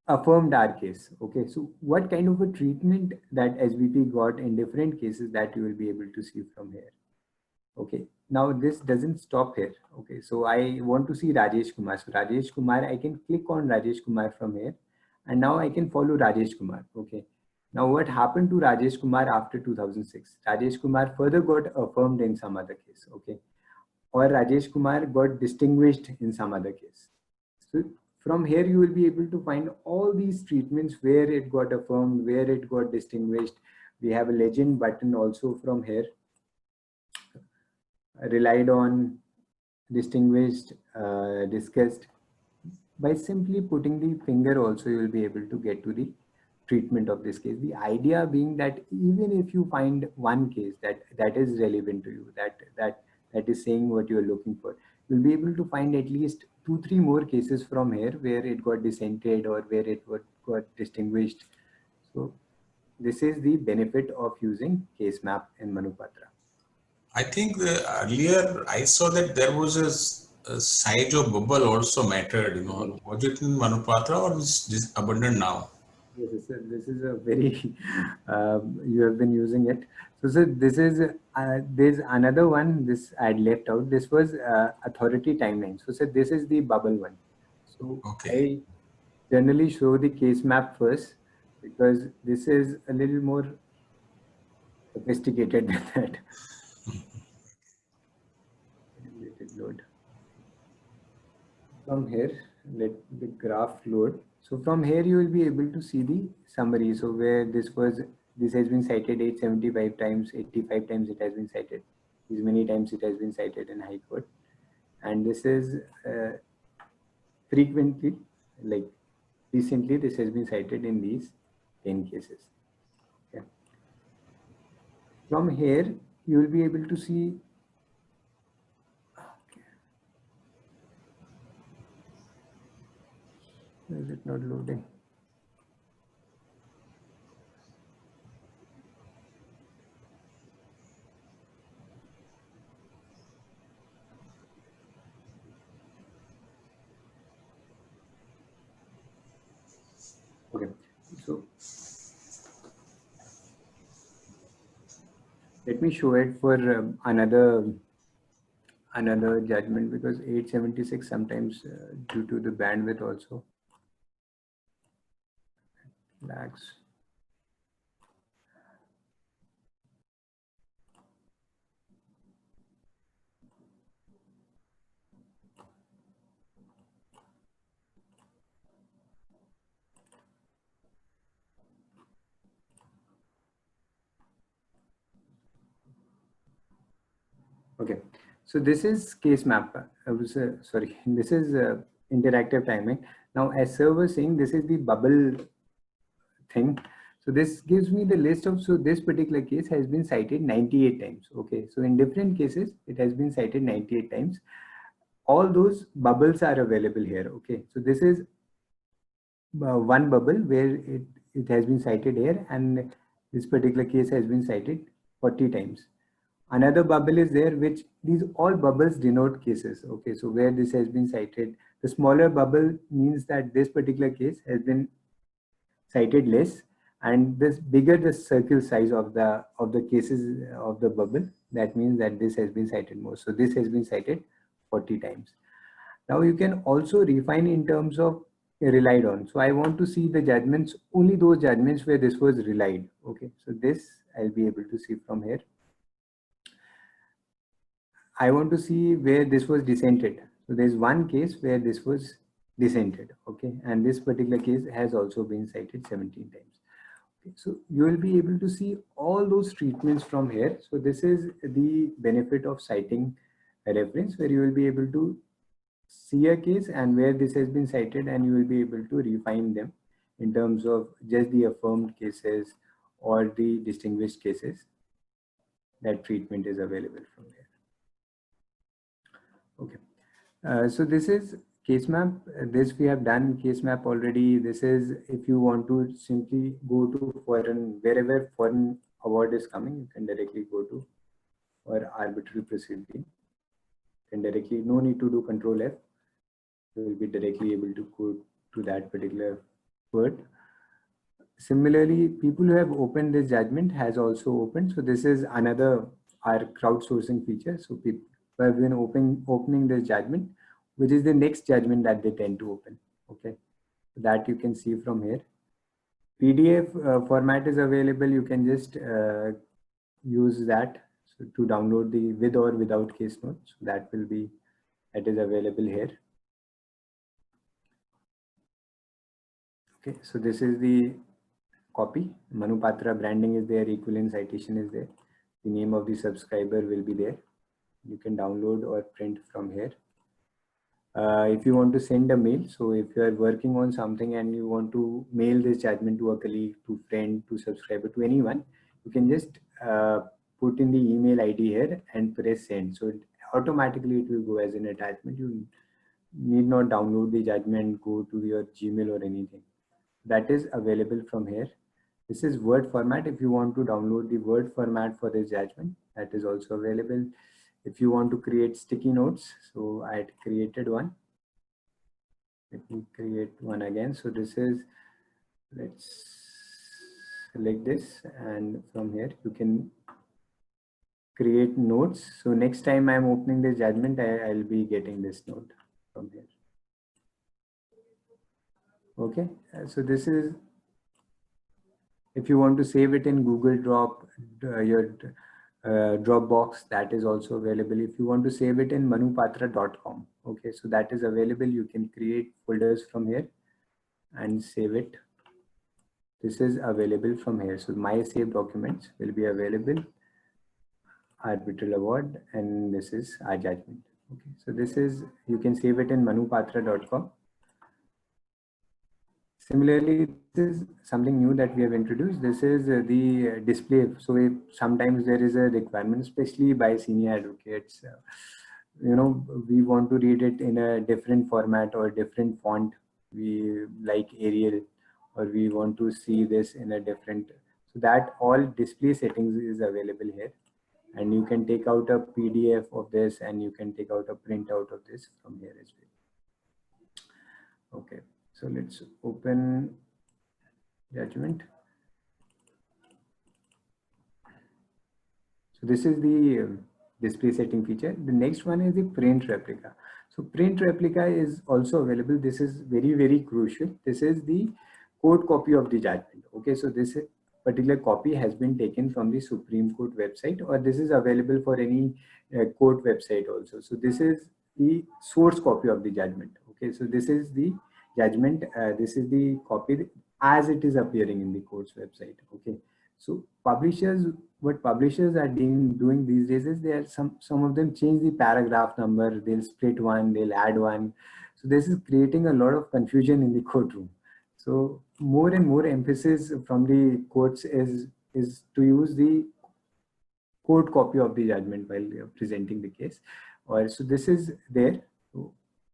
affirmed our case. Okay, so what kind of a treatment that SBP got in different cases, that you will be able to see from here. Okay, now this doesn't stop here. Okay, so I want to see Rajesh Kumar. So Rajesh Kumar, I can click on Rajesh Kumar from here, and now I can follow Rajesh Kumar. Okay, now what happened to Rajesh Kumar after 2006? Rajesh Kumar further got affirmed in some other case. Okay, or Rajesh Kumar got distinguished in some other case. So from here, you will be able to find all these treatments where it got affirmed, where it got distinguished. We have a legend button also from here. Relied on, distinguished, discussed. By simply putting the finger also, you will be able to get to the treatment of this case. The idea being that even if you find one case that is relevant to you, that is saying what you are looking for, you'll be able to find at least 2-3 more cases from here where it got dissented or where it got distinguished. So this is the benefit of using case map in Manupatra. I think earlier I saw that there was a size of bubble also mattered, you know. Was it in Manupatra or is this abundant now? Yes, sir. This is a very, you have been using it. So sir, this is, there's another one, this I had left out. This was authority timeline. So sir, this is the bubble one. So Okay. I generally show the case map first because this is a little more sophisticated than that. Let it load. From here, let the graph load. So from here, you will be able to see the summary. So where this has been cited 875 times, 85 times it has been cited. These many times it has been cited in High Court. And this is frequently, like recently, this has been cited in these 10 cases. Okay. From here, you will be able to see. Is it not loading? Okay, so let me show it for another judgment because 876 sometimes due to the bandwidth also lags. Okay, so this is case map. Sorry, this is interactive timing. Now, as Sir was saying, this is the bubble thing. So this gives me the list of, so this particular case has been cited 98 times. Okay, so in different cases, it has been cited 98 times. All those bubbles are available here. Okay, so this is one bubble where it has been cited here, and this particular case has been cited 40 times. Another bubble is there, which these all bubbles denote cases. Okay, so where this has been cited, the smaller bubble means that this particular case has been cited less, and this bigger the circle size of the cases of the bubble, that means that this has been cited more. So this has been cited 40 times. Now you can also refine in terms of relied on. So I want to see the judgments, only those judgments where this was relied. Okay, so this I'll be able to see from here. I want to see where this was dissented. So there's one case where this was dissented, okay, and this particular case has also been cited 17 times. Okay, so you will be able to see all those treatments from here. So this is the benefit of citing a reference, where you will be able to see a case and where this has been cited, and you will be able to refine them in terms of just the affirmed cases or the distinguished cases. That treatment is available from there. Okay, so this is case map. This we have done case map already. This is if you want to simply go to foreign, wherever foreign award is coming, you can directly go to, or arbitrary proceeding. You can directly, no need to do Control F. You will be directly able to go to that particular word. Similarly, people who have opened this judgment has also opened. So this is another our crowdsourcing feature. So people have been opening this judgment, which is the next judgment that they tend to open. Okay, that you can see from here. PDF format is available. You can just use that to download the with or without case notes. So that is available here. Okay, so this is the copy. Manupatra branding is there, equivalent citation is there. The name of the subscriber will be there. You can download or print from here. If you want to send a mail, so if you are working on something and you want to mail this judgment to a colleague, to friend, to subscriber, to anyone, you can just put in the email ID here and press send. So automatically it will go as an attachment. You need not download the judgment, go to your Gmail or anything. That is available from here. This is Word format. If you want to download the Word format for this judgment, that is also available. If you want to create sticky notes, so I had created one. Let me create one again. So this is, let's select this, and from here you can create notes. So next time I'm opening this judgment, I'll be getting this note from here. Okay, so this is, if you want to save it in Google Drop, your Dropbox, that is also available. If you want to save it in manupatra.com, okay, so that is available. You can create folders from here and save it. This is available from here. So my saved documents will be available, arbitral award, and this is our judgment. Okay, so this is, you can save it in manupatra.com. Similarly, this is something new that we have introduced. This is the display. So sometimes there is a requirement, especially by senior advocates. You know, we want to read it in a different format or different font. We like Arial, or we want to see this in a different. So that all display settings is available here. And you can take out a PDF of this, and you can take out a printout of this from here as well. Okay. So let's open judgment. So this is the display setting feature. The next one is the print replica. So print replica is also available. This is very, very crucial. This is the court copy of the judgment. Okay, so this particular copy has been taken from the Supreme Court website, or this is available for any court website also. So this is the source copy of the judgment. Okay, so this is the judgment. This is the copy as it is appearing in the court's website. Okay, so publishers, what publishers are doing these days is they are some of them change the paragraph number, they'll split one, they'll add one. So this is creating a lot of confusion in the courtroom. So more and more emphasis from the courts is to use the court copy of the judgment while presenting the case. Or so this is there. So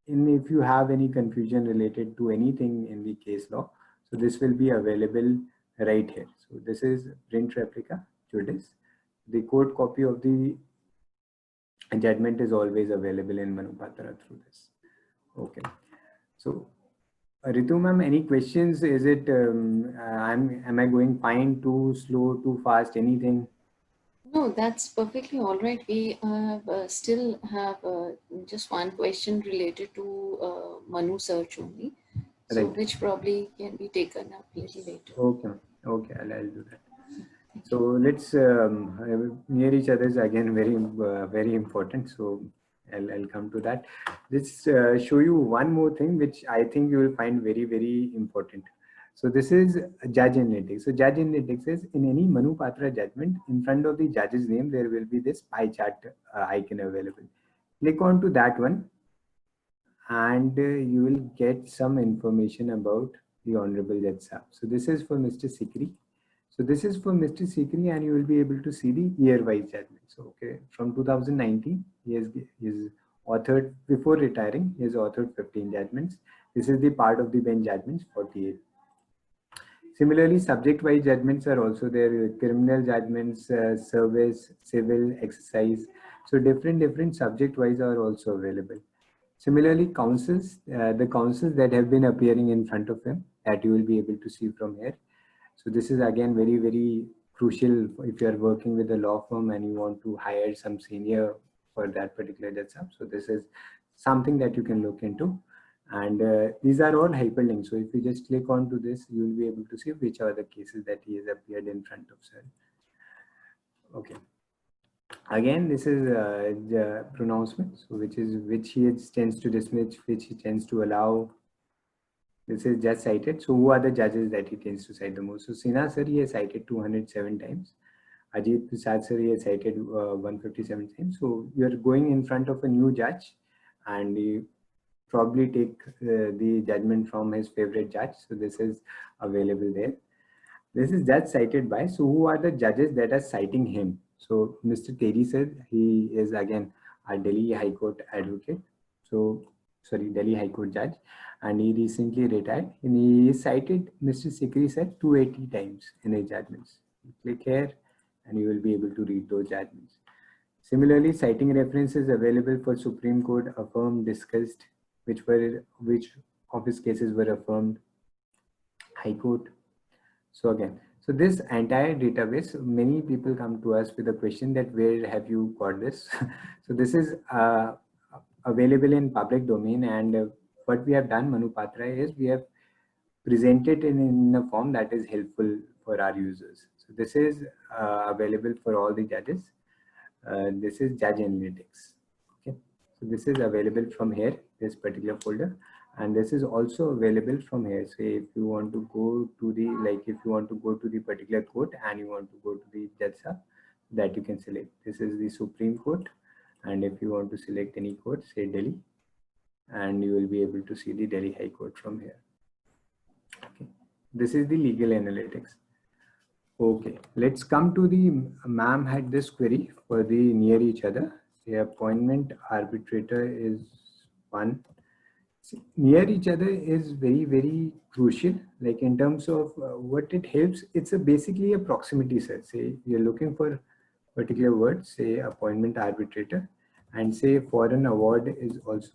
if you have any confusion related to anything in the case law, so this will be available right here. So this is print replica judice. The court copy of the judgment is always available in Manupatra through this. Okay. So Ritu ma'am, any questions? Is it, am I going fine, too slow, too fast, anything? No, that's perfectly all right. We still have just one question related to Manu search only, so Right. which probably can be taken up a little later. Okay, okay, I'll do that. So let's near each other is again very important. So I'll come to that. Let's show you one more thing which I think you will find very important. So this is judge analytics. So judge analytics is in any Manu Patra judgment, in front of the judge's name there will be this pie chart icon available. Click on to that one, and you will get some information about the Honorable Judge Saab. So this is for Mr. Sikri. So this is for Mr. Sikri, and you will be able to see the year-wise judgment. So okay, from 2019, he has authored, before retiring, he has authored 15 judgments. This is the part of the bench judgments, 48. Similarly, subject-wise judgments are also there: criminal judgments, service, civil, exercise. So different subject-wise are also available. Similarly, counsels, the counsels that have been appearing in front of him, that you will be able to see from here. So this is again very crucial if you are working with a law firm and you want to hire some senior for that particular judge. So this is something that you can look into. And these are all hyperlinks. So if you just click on to this, you will be able to see which are the cases that he has appeared in front of, sir. Okay. Again, this is the pronouncement, so which he tends to dismiss, which he tends to allow. This is judge cited. So who are the judges that he tends to cite the most? So Sinha sir, he has cited 207 times. Ajit Prasad sir, he has cited 157 times. So you are going in front of a new judge, and you probably take the judgment from his favorite judge. So this is available there. This is judge cited by. So who are the judges that are citing him? So Mr. Teri sir, he is again a Delhi High Court advocate. So sorry, Delhi High Court judge, and he recently retired. And he cited Mr. Sikri sir 280 times in his judgments. Click here, and you will be able to read those judgments. Similarly, citing references available for Supreme Court affirmed, discussed, which of his cases were affirmed, High Court. So again, so this entire database, many people come to us with a question that where have you got this? So this is available in public domain, and what we have done, Manu Patra, is we have presented in a form that is helpful for our users. So this is available for all the judges. This is Judge Analytics. Okay, so this is available from here, this particular folder. And this is also available from here. So if you want to go to the particular court and you want to go to the judge, that you can select. This is the Supreme Court, and if you want to select any court, say Delhi, and you will be able to see the Delhi High Court from here. Okay, this is the legal analytics. Okay, let's come to the ma'am had this query for the near each other. The appointment arbitrator is one. Near each other is very crucial, like in terms of what it helps. It's basically a proximity search. Say you're looking for particular words, say appointment arbitrator, and say foreign award is also.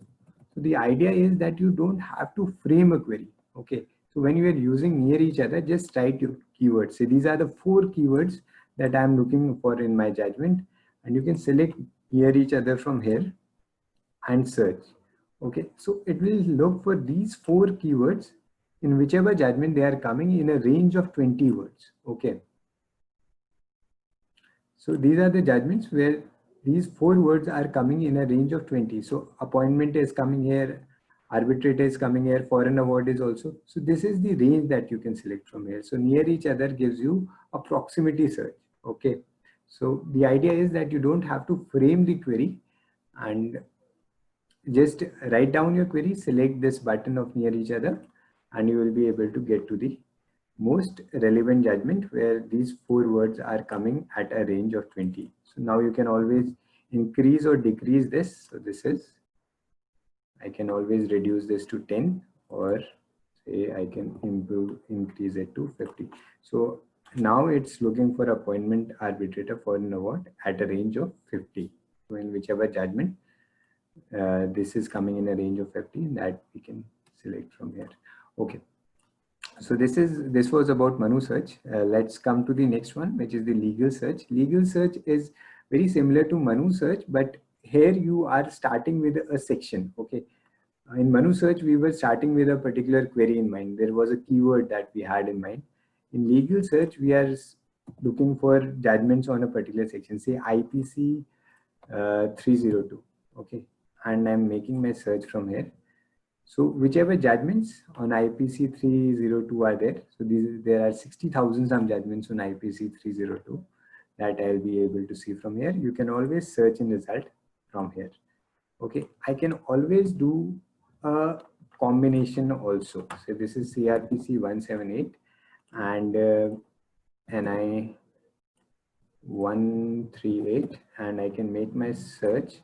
So the idea is that you don't have to frame a query. Okay, so when you are using near each other, just write your keywords. Say these are the 4 keywords that I'm looking for in my judgment, and you can select near each other from here and search. Okay, so it will look for these 4 keywords in whichever judgment they are coming in a range of 20 words. Okay, so these are the judgments where these 4 words are coming in a range of 20. So appointment is coming here, arbitrator is coming here, foreign award is also. So this is the range that you can select from here. So near each other gives you a proximity search. Okay, so the idea is that you don't have to frame the query, and just write down your query, select this button of near each other, and you will be able to get to the most relevant judgment where these 4 words are coming at a range of 20. So now you can always increase or decrease this. So this is, I can always reduce this to 10, or say I can increase it to 50. So now it's looking for appointment arbitrator for an award at a range of 50. So in whichever judgment this is coming in a range of 50, that we can select from here. Okay, so this was about Manu search. Let's come to the next one, which is the legal search. Legal search is very similar to Manu search, but here you are starting with a section. Okay, in Manu search we were starting with a particular query in mind. There was a keyword that we had in mind. In legal search we are looking for judgments on a particular section, say IPC 302, okay, and I'm making my search from here. So whichever judgments on IPC 302 are there, so there are 60,000 some judgments on IPC 302 that I'll be able to see from here. You can always search in result from here. Okay, I can always do a combination also. So this is CRPC 178 and NI 138, and I can make my search.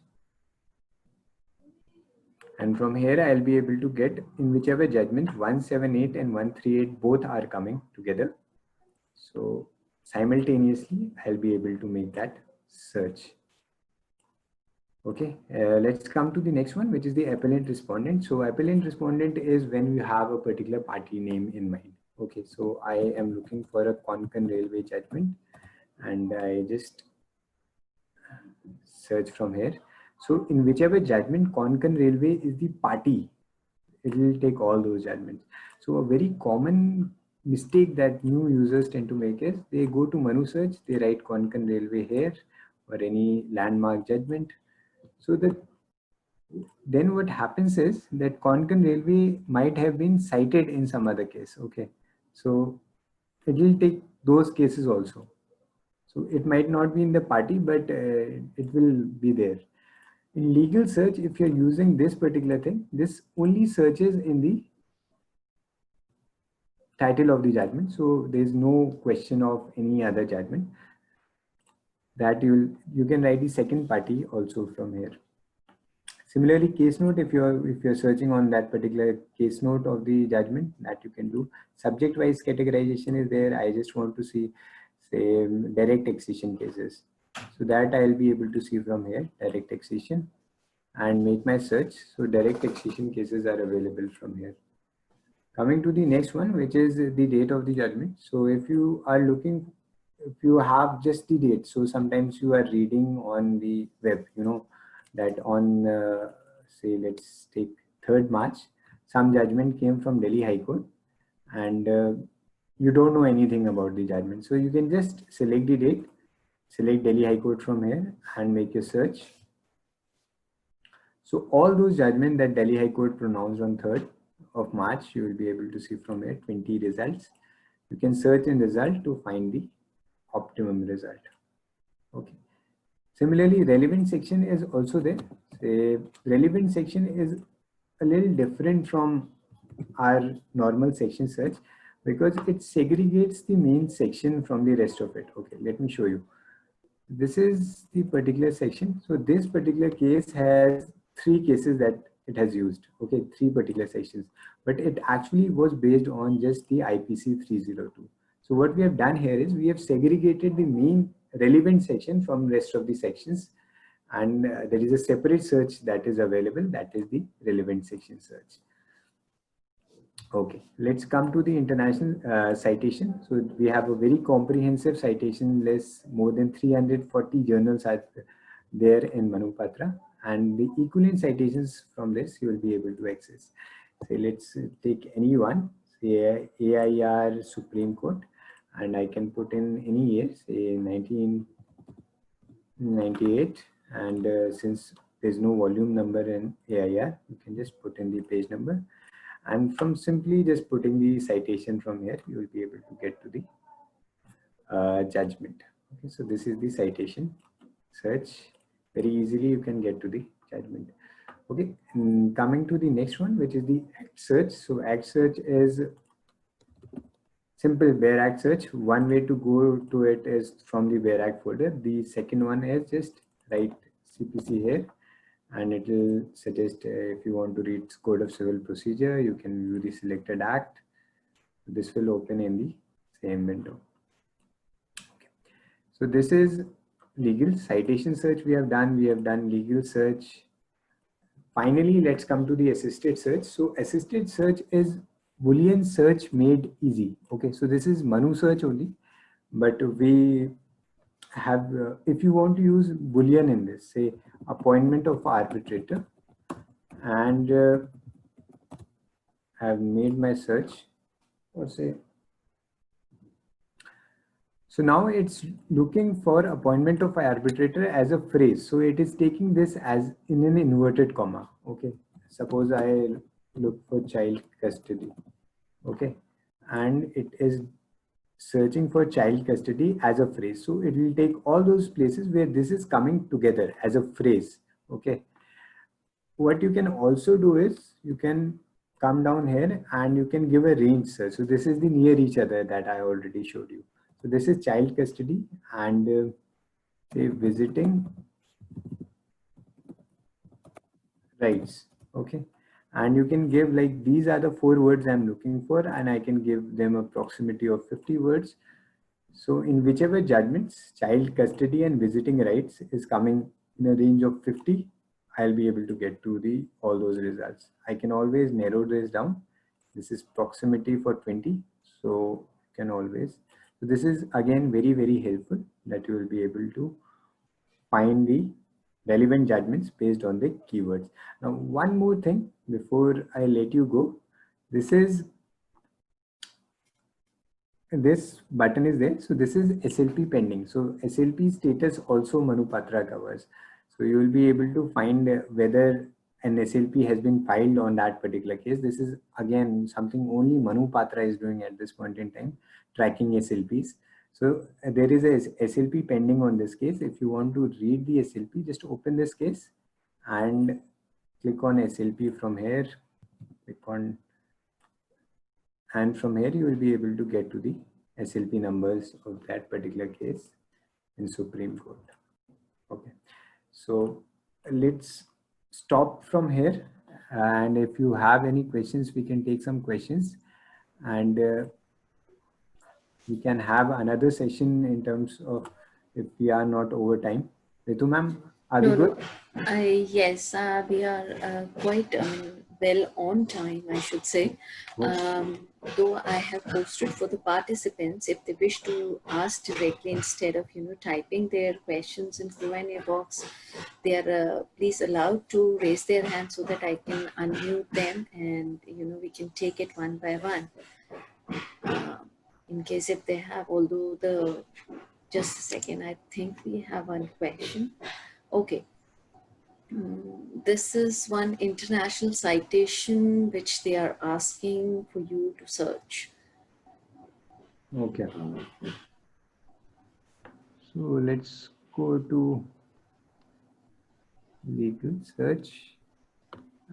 And from here, I'll be able to get in whichever judgment 178 and 138 both are coming together. So simultaneously, I'll be able to make that search. Okay, let's come to the next one, which is the appellant respondent. So appellant respondent is when you have a particular party name in mind. Okay, so I am looking for a Konkan Railway judgment and I just search from here. So in whichever judgment Konkan Railway is the party, it will take all those judgments. So a very common mistake that new users tend to make is they go to Manu search, they write Konkan Railway here or any landmark judgment. So then what happens is that Konkan Railway might have been cited in some other case. Okay, so it will take those cases also. So it might not be in the party, but it will be there. In legal search, if you're using this particular thing, this only searches in the title of the judgment. So there's no question of any other judgment. That you can write the second party also from here. Similarly, case note, if you're searching on that particular case note of the judgment, that you can do. Subject wise categorization is there. I just want to see, say, direct accession cases. So that I'll be able to see from here, direct accession, and make my search. So direct accession cases are available from here. Coming to the next one, which is the date of the judgment. So if you are looking, if you have just the date, so sometimes you are reading on the web, you know, that on, say, let's take 3rd March, some judgment came from Delhi High Court and you don't know anything about the judgment. So you can just select the date, select Delhi High Court from here and make your search. So all those judgments that Delhi High Court pronounced on 3rd of March, you will be able to see from here 20 results. You can search in result to find the optimum result. Okay. Similarly, relevant section is also there. The relevant section is a little different from our normal section search because it segregates the main section from the rest of it. Okay, let me show you. This is the particular section. So this particular case has 3 cases that it has used. Okay, 3 particular sections, but it actually was based on just the IPC 302. So what we have done here is we have segregated the main relevant section from rest of the sections, and there is a separate search that is available, that is the relevant section search. Okay, let's come to the international citation. So we have a very comprehensive citation list. More than 340 journals are there in Manupatra, and the equivalent citations from this you will be able to access. Say let's take any one, say AIR Supreme Court, and I can put in any year, say 1998, and since there's no volume number in AIR, you can just put in the page number, and from simply just putting the citation from here, you will be able to get to the judgment. Okay, so this is the citation search. Very easily you can get to the judgment. Okay, and coming to the next one, which is the ACT search. So ACT search is simple bare act search. One way to go to it is from the bare act folder. The second one is just write CPC here, and it will suggest if you want to read Code of Civil Procedure, you can view the selected act. This will open in the same window. Okay. So this is legal citation search we have done. We have done legal search. Finally, let's come to the assisted search. So assisted search is Boolean search made easy. Okay, so this is Manu search only, but we have, if you want to use Boolean in this, say appointment of arbitrator, and I have made my search, or say So now it's looking for appointment of arbitrator as a phrase. So it is taking this as in an inverted comma. Okay. Suppose I look for child custody. Okay. And it is searching for child custody as a phrase. So it will take all those places where this is coming together as a phrase. Okay. What you can also do is you can come down here and you can give a range search. So this is the near each other that I already showed you. So this is child custody and say visiting rights. Okay. And you can give like, these are the 4 words I'm looking for, and I can give them a proximity of 50 words. So in whichever judgments, child custody and visiting rights is coming in a range of 50, I'll be able to get to all those results. I can always narrow this down. This is proximity for 20. So you can always, so this is again very, very helpful that you will be able to find the relevant judgments based on the keywords. Now, one more thing before I let you go, this button is there. So this is SLP pending. So SLP status also Manupatra covers. So you will be able to find whether an SLP has been filed on that particular case. This is again something only Manupatra is doing at this point in time, tracking SLPs. So there is a SLP pending on this case. If you want to read the SLP, just open this case and click on SLP from here. Click on, and from here you will be able to get to the SLP numbers of that particular case in Supreme Court. Okay, so let's stop from here, and if you have any questions, we can take some questions, and we can have another session in terms of if we are not over time. Ritu ma'am, are we good? Yes, we are quite well on time, I should say. Though I have posted for the participants, if they wish to ask directly instead of typing their questions in Q&A box, they are please allowed to raise their hand so that I can unmute them, and we can take it one by one. In case if they have, although just a second, I think we have one question. Okay. This is one international citation which they are asking for you to search. Okay. So let's go to legal search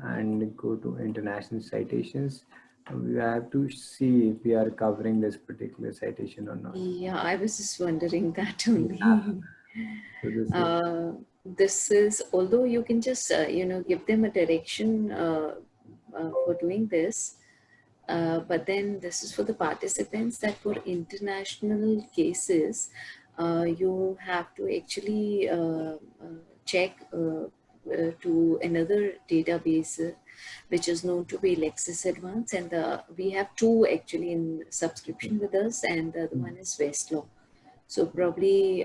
and go to international citations. We have to see if we are covering this particular citation or not. Yeah, I was just wondering that only. So this is, although you can just, give them a direction for doing this, but then this is for the participants that for international cases, you have to actually check to another database which is known to be Lexis Advance, and we have 2 actually in subscription with us, and the other one is Westlaw. So probably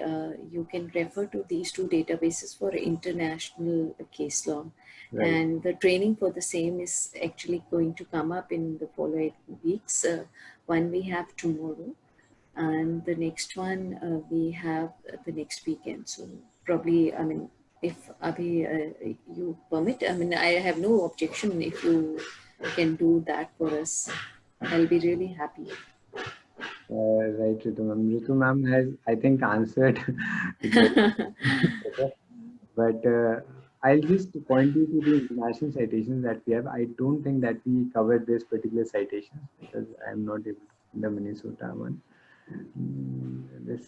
you can refer to these 2 databases for international case law. Right. And the training for the same is actually going to come up in the following weeks. One we have tomorrow, and the next one we have the next weekend. So probably, I mean, if Abhi, you permit, I mean, I have no objection if you can do that for us. I'll be really happy. Right, Ritu ma'am. Ritu ma'am has, I think, answered. But I'll just point you to the international citations that we have. I don't think that we covered this particular citation because I'm not able to find the Minnesota one. This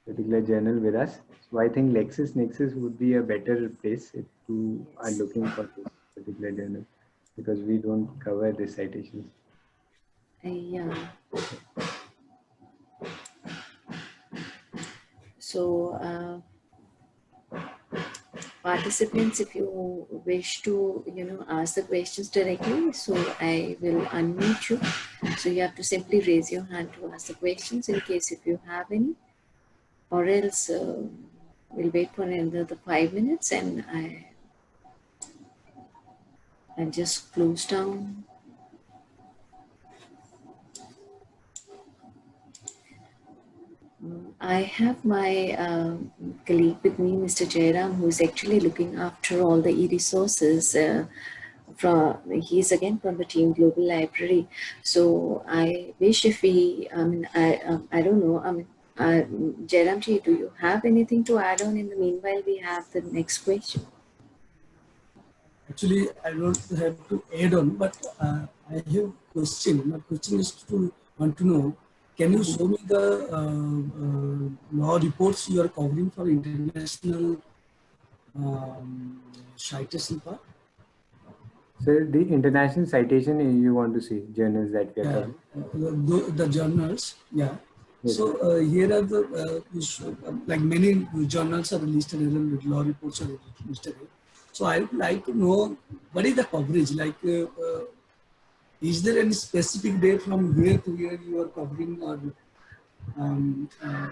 particular journal with us. So I think LexisNexis would be a better place if you are looking for this particular journal because we don't cover the citations. Yeah. So participants, if you wish to, ask the questions directly, so I will unmute you. So you have to simply raise your hand to ask the questions in case if you have any, or else we'll wait for another 5 minutes and I'll just close down. I have my colleague with me, Mr. Jairam, who is actually looking after all the e-resources. He's again from the team Global Library. So I wish if we, I don't know, Jairam ji, do you have anything to add on? In the meanwhile, we have the next question. Actually, I don't have to add on, but I have a question. My question is want to know, can you show me the law reports you are covering for international citation part? So the international citation you want to see, journals that we are covering? The journals, yeah. Yes. So here are the, like many journals are listed here, law reports are listed here. So I would like to know what is the coverage, like is there any specific date from where to where you are covering, or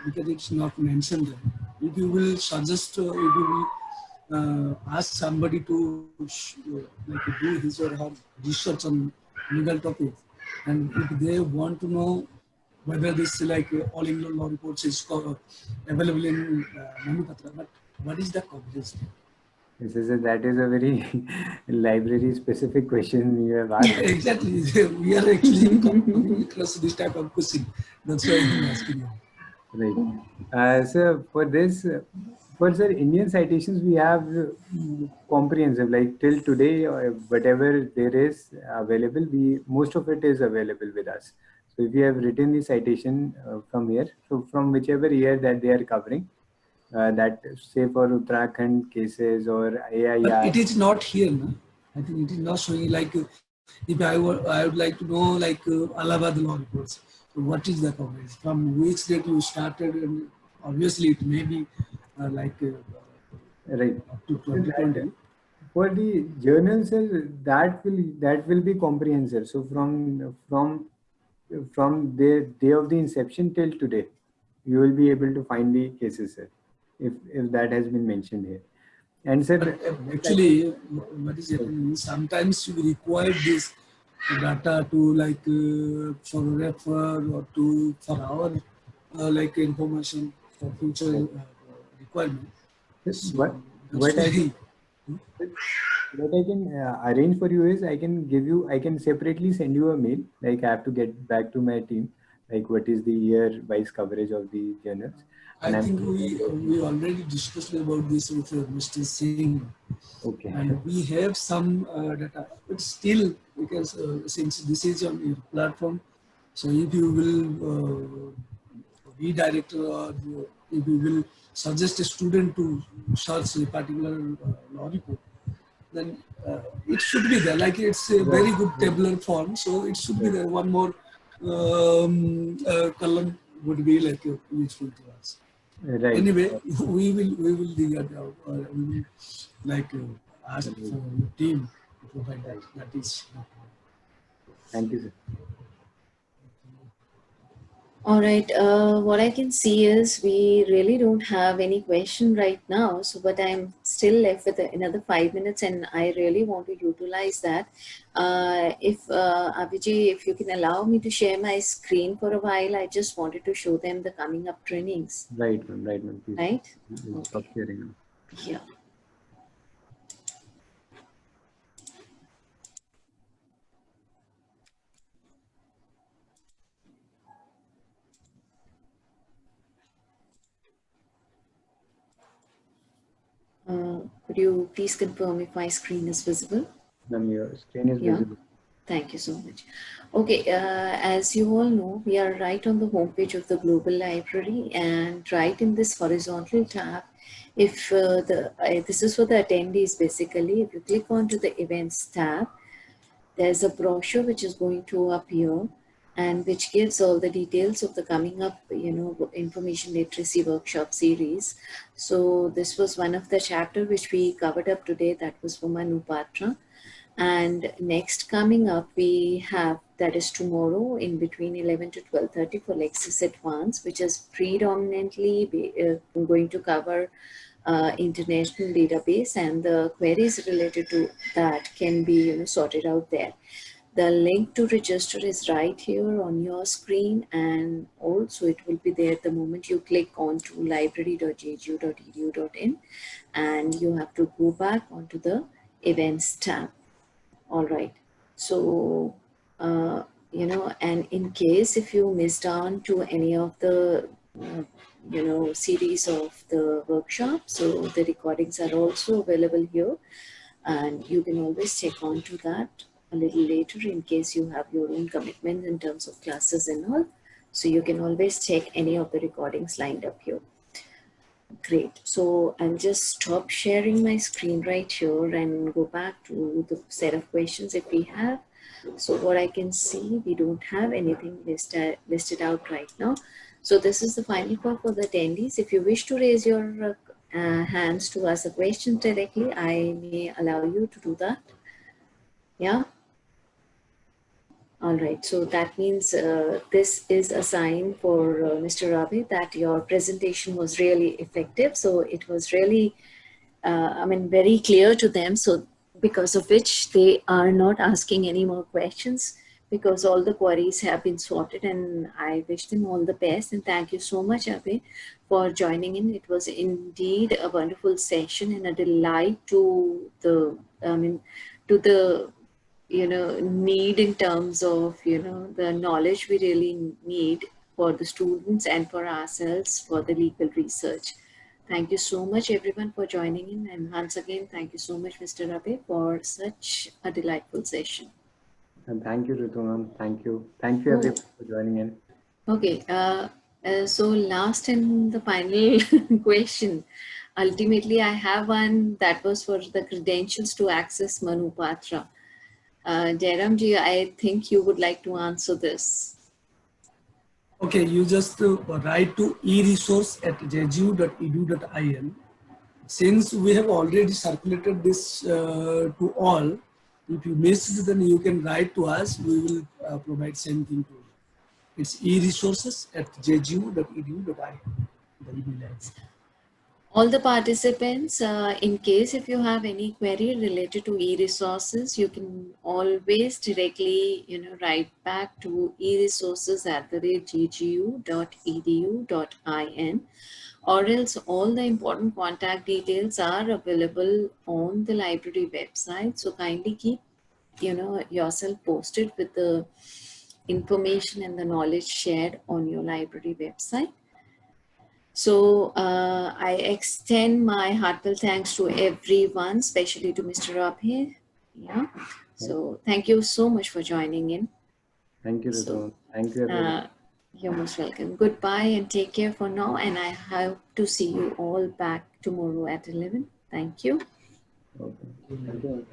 because it's not mentioned there. If you will suggest, if you will ask somebody to like do his or her research on legal topics, and if they want to know whether this like all England law reports is available in Manupatra, but what is the coverage? That is a very library specific question you have asked. Exactly. We are actually coming across this type of question. That's why I'm asking you. Right. So for this, for sir, Indian citations, we have comprehensive, like till today, whatever there is available, most of it is available with us. So if you have written the citation from here, so from whichever year that they are covering, that say for Uttarakhand cases or AIR. But it is not here, no? I think it is not showing like, if I would like to know like Allahabad law reports. So what is the coverage? From which date you started? And obviously it may be like right. Up to 2020. For the journals, that will be comprehensive. So from the day of the inception till today, you will be able to find the cases, sir, if that has been mentioned here. And sir, actually, what is happening? Sometimes you require this data to like for refer or for our like information for future requirement. So what I can arrange for you is I can separately send you a mail. Like I have to get back to my team, like what is the year-wise coverage of the journals. I think we already discussed about this with Mr. Singh. Okay. And we have some data, but still, because since this is on your platform, so if you will redirect or if you will suggest a student to search a particular law report, then it should be there. Like it's a very good tabular form, so it should be there. One more column would be like useful to us. Right. Anyway, we will dig it out, or we will like ask for your team to provide that. That is. Thank you, sir. All right, what I can see is we really don't have any question right now. So, but I'm still left with another 5 minutes and I really want to utilize that. Abhijay, if you can allow me to share my screen for a while, I just wanted to show them the coming up trainings. Right, ma'am. Please. Right? Stop sharing now. Yeah. Could you please confirm if my screen is visible? Ma'am, your screen is visible. Thank you so much. Okay, as you all know, we are right on the homepage of the Global Library, and right in this horizontal tab, if this is for the attendees basically, if you click onto the events tab, there's a brochure which is going to appear and which gives all the details of the coming up, information literacy workshop series. So this was one of the chapter which we covered up today. That was for Manupatra. And next coming up, we have, that is tomorrow in between 11 to 12:30 for Lexis Advanced, which is predominantly going to cover international database, and the queries related to that can be sorted out there. The link to register is right here on your screen, and also it will be there the moment you click on to library.jgu.edu.in, and you have to go back onto the events tab. All right. So, you know, and in case if you missed on to any of the, you know, series of the workshop, so the recordings are also available here, and you can always check on to that a little later in case you have your own commitment in terms of classes and all. So you can always check any of the recordings lined up here. Great. So I'll just stop sharing my screen right here and go back to the set of questions if we have. So what I can see, we don't have anything listed out right now. So this is the final call for the attendees. If you wish to raise your hands to ask a question directly, I may allow you to do that. Yeah. All right, so that means this is a sign for Mr. Ravi that your presentation was really effective. So it was really, I mean, very clear to them. So because of which they are not asking any more questions, because all the queries have been sorted, and I wish them all the best. And thank you so much, Abhay, for joining in. It was indeed a wonderful session and a delight to the, I mean, to the, you know, need in terms of, you know, the knowledge we really need for the students and for ourselves for the legal research. Thank you so much everyone for joining in, and once again, thank you so much Mr. Ravi for such a delightful session. And thank you, Ritu ma'am. Thank you. Thank you everyone for joining in. Okay, so last and the final question. Ultimately, I have one that was for the credentials to access Manupatra. Jairamji, I think you would like to answer this. Okay, you just write to eresource@jgu.edu.in. Since we have already circulated this to all, if you missed, then you can write to us. We will provide same thing to you. It's eresources@jgu.edu.in. The email address. All the participants, in case if you have any query related to e-resources, you can always directly, you know, write back to eresources@ggu.edu.in, or else all the important contact details are available on the library website. So kindly keep, you know, yourself posted with the information and the knowledge shared on your library website. So I extend my heartfelt thanks to everyone, especially to Mr. Abhay. Yeah. So thank you so much for joining in. Thank you, Ritu. Thank you, everyone. You're most welcome. Goodbye and take care for now. And I hope to see you all back tomorrow at 11. Thank you. Okay. Thank you.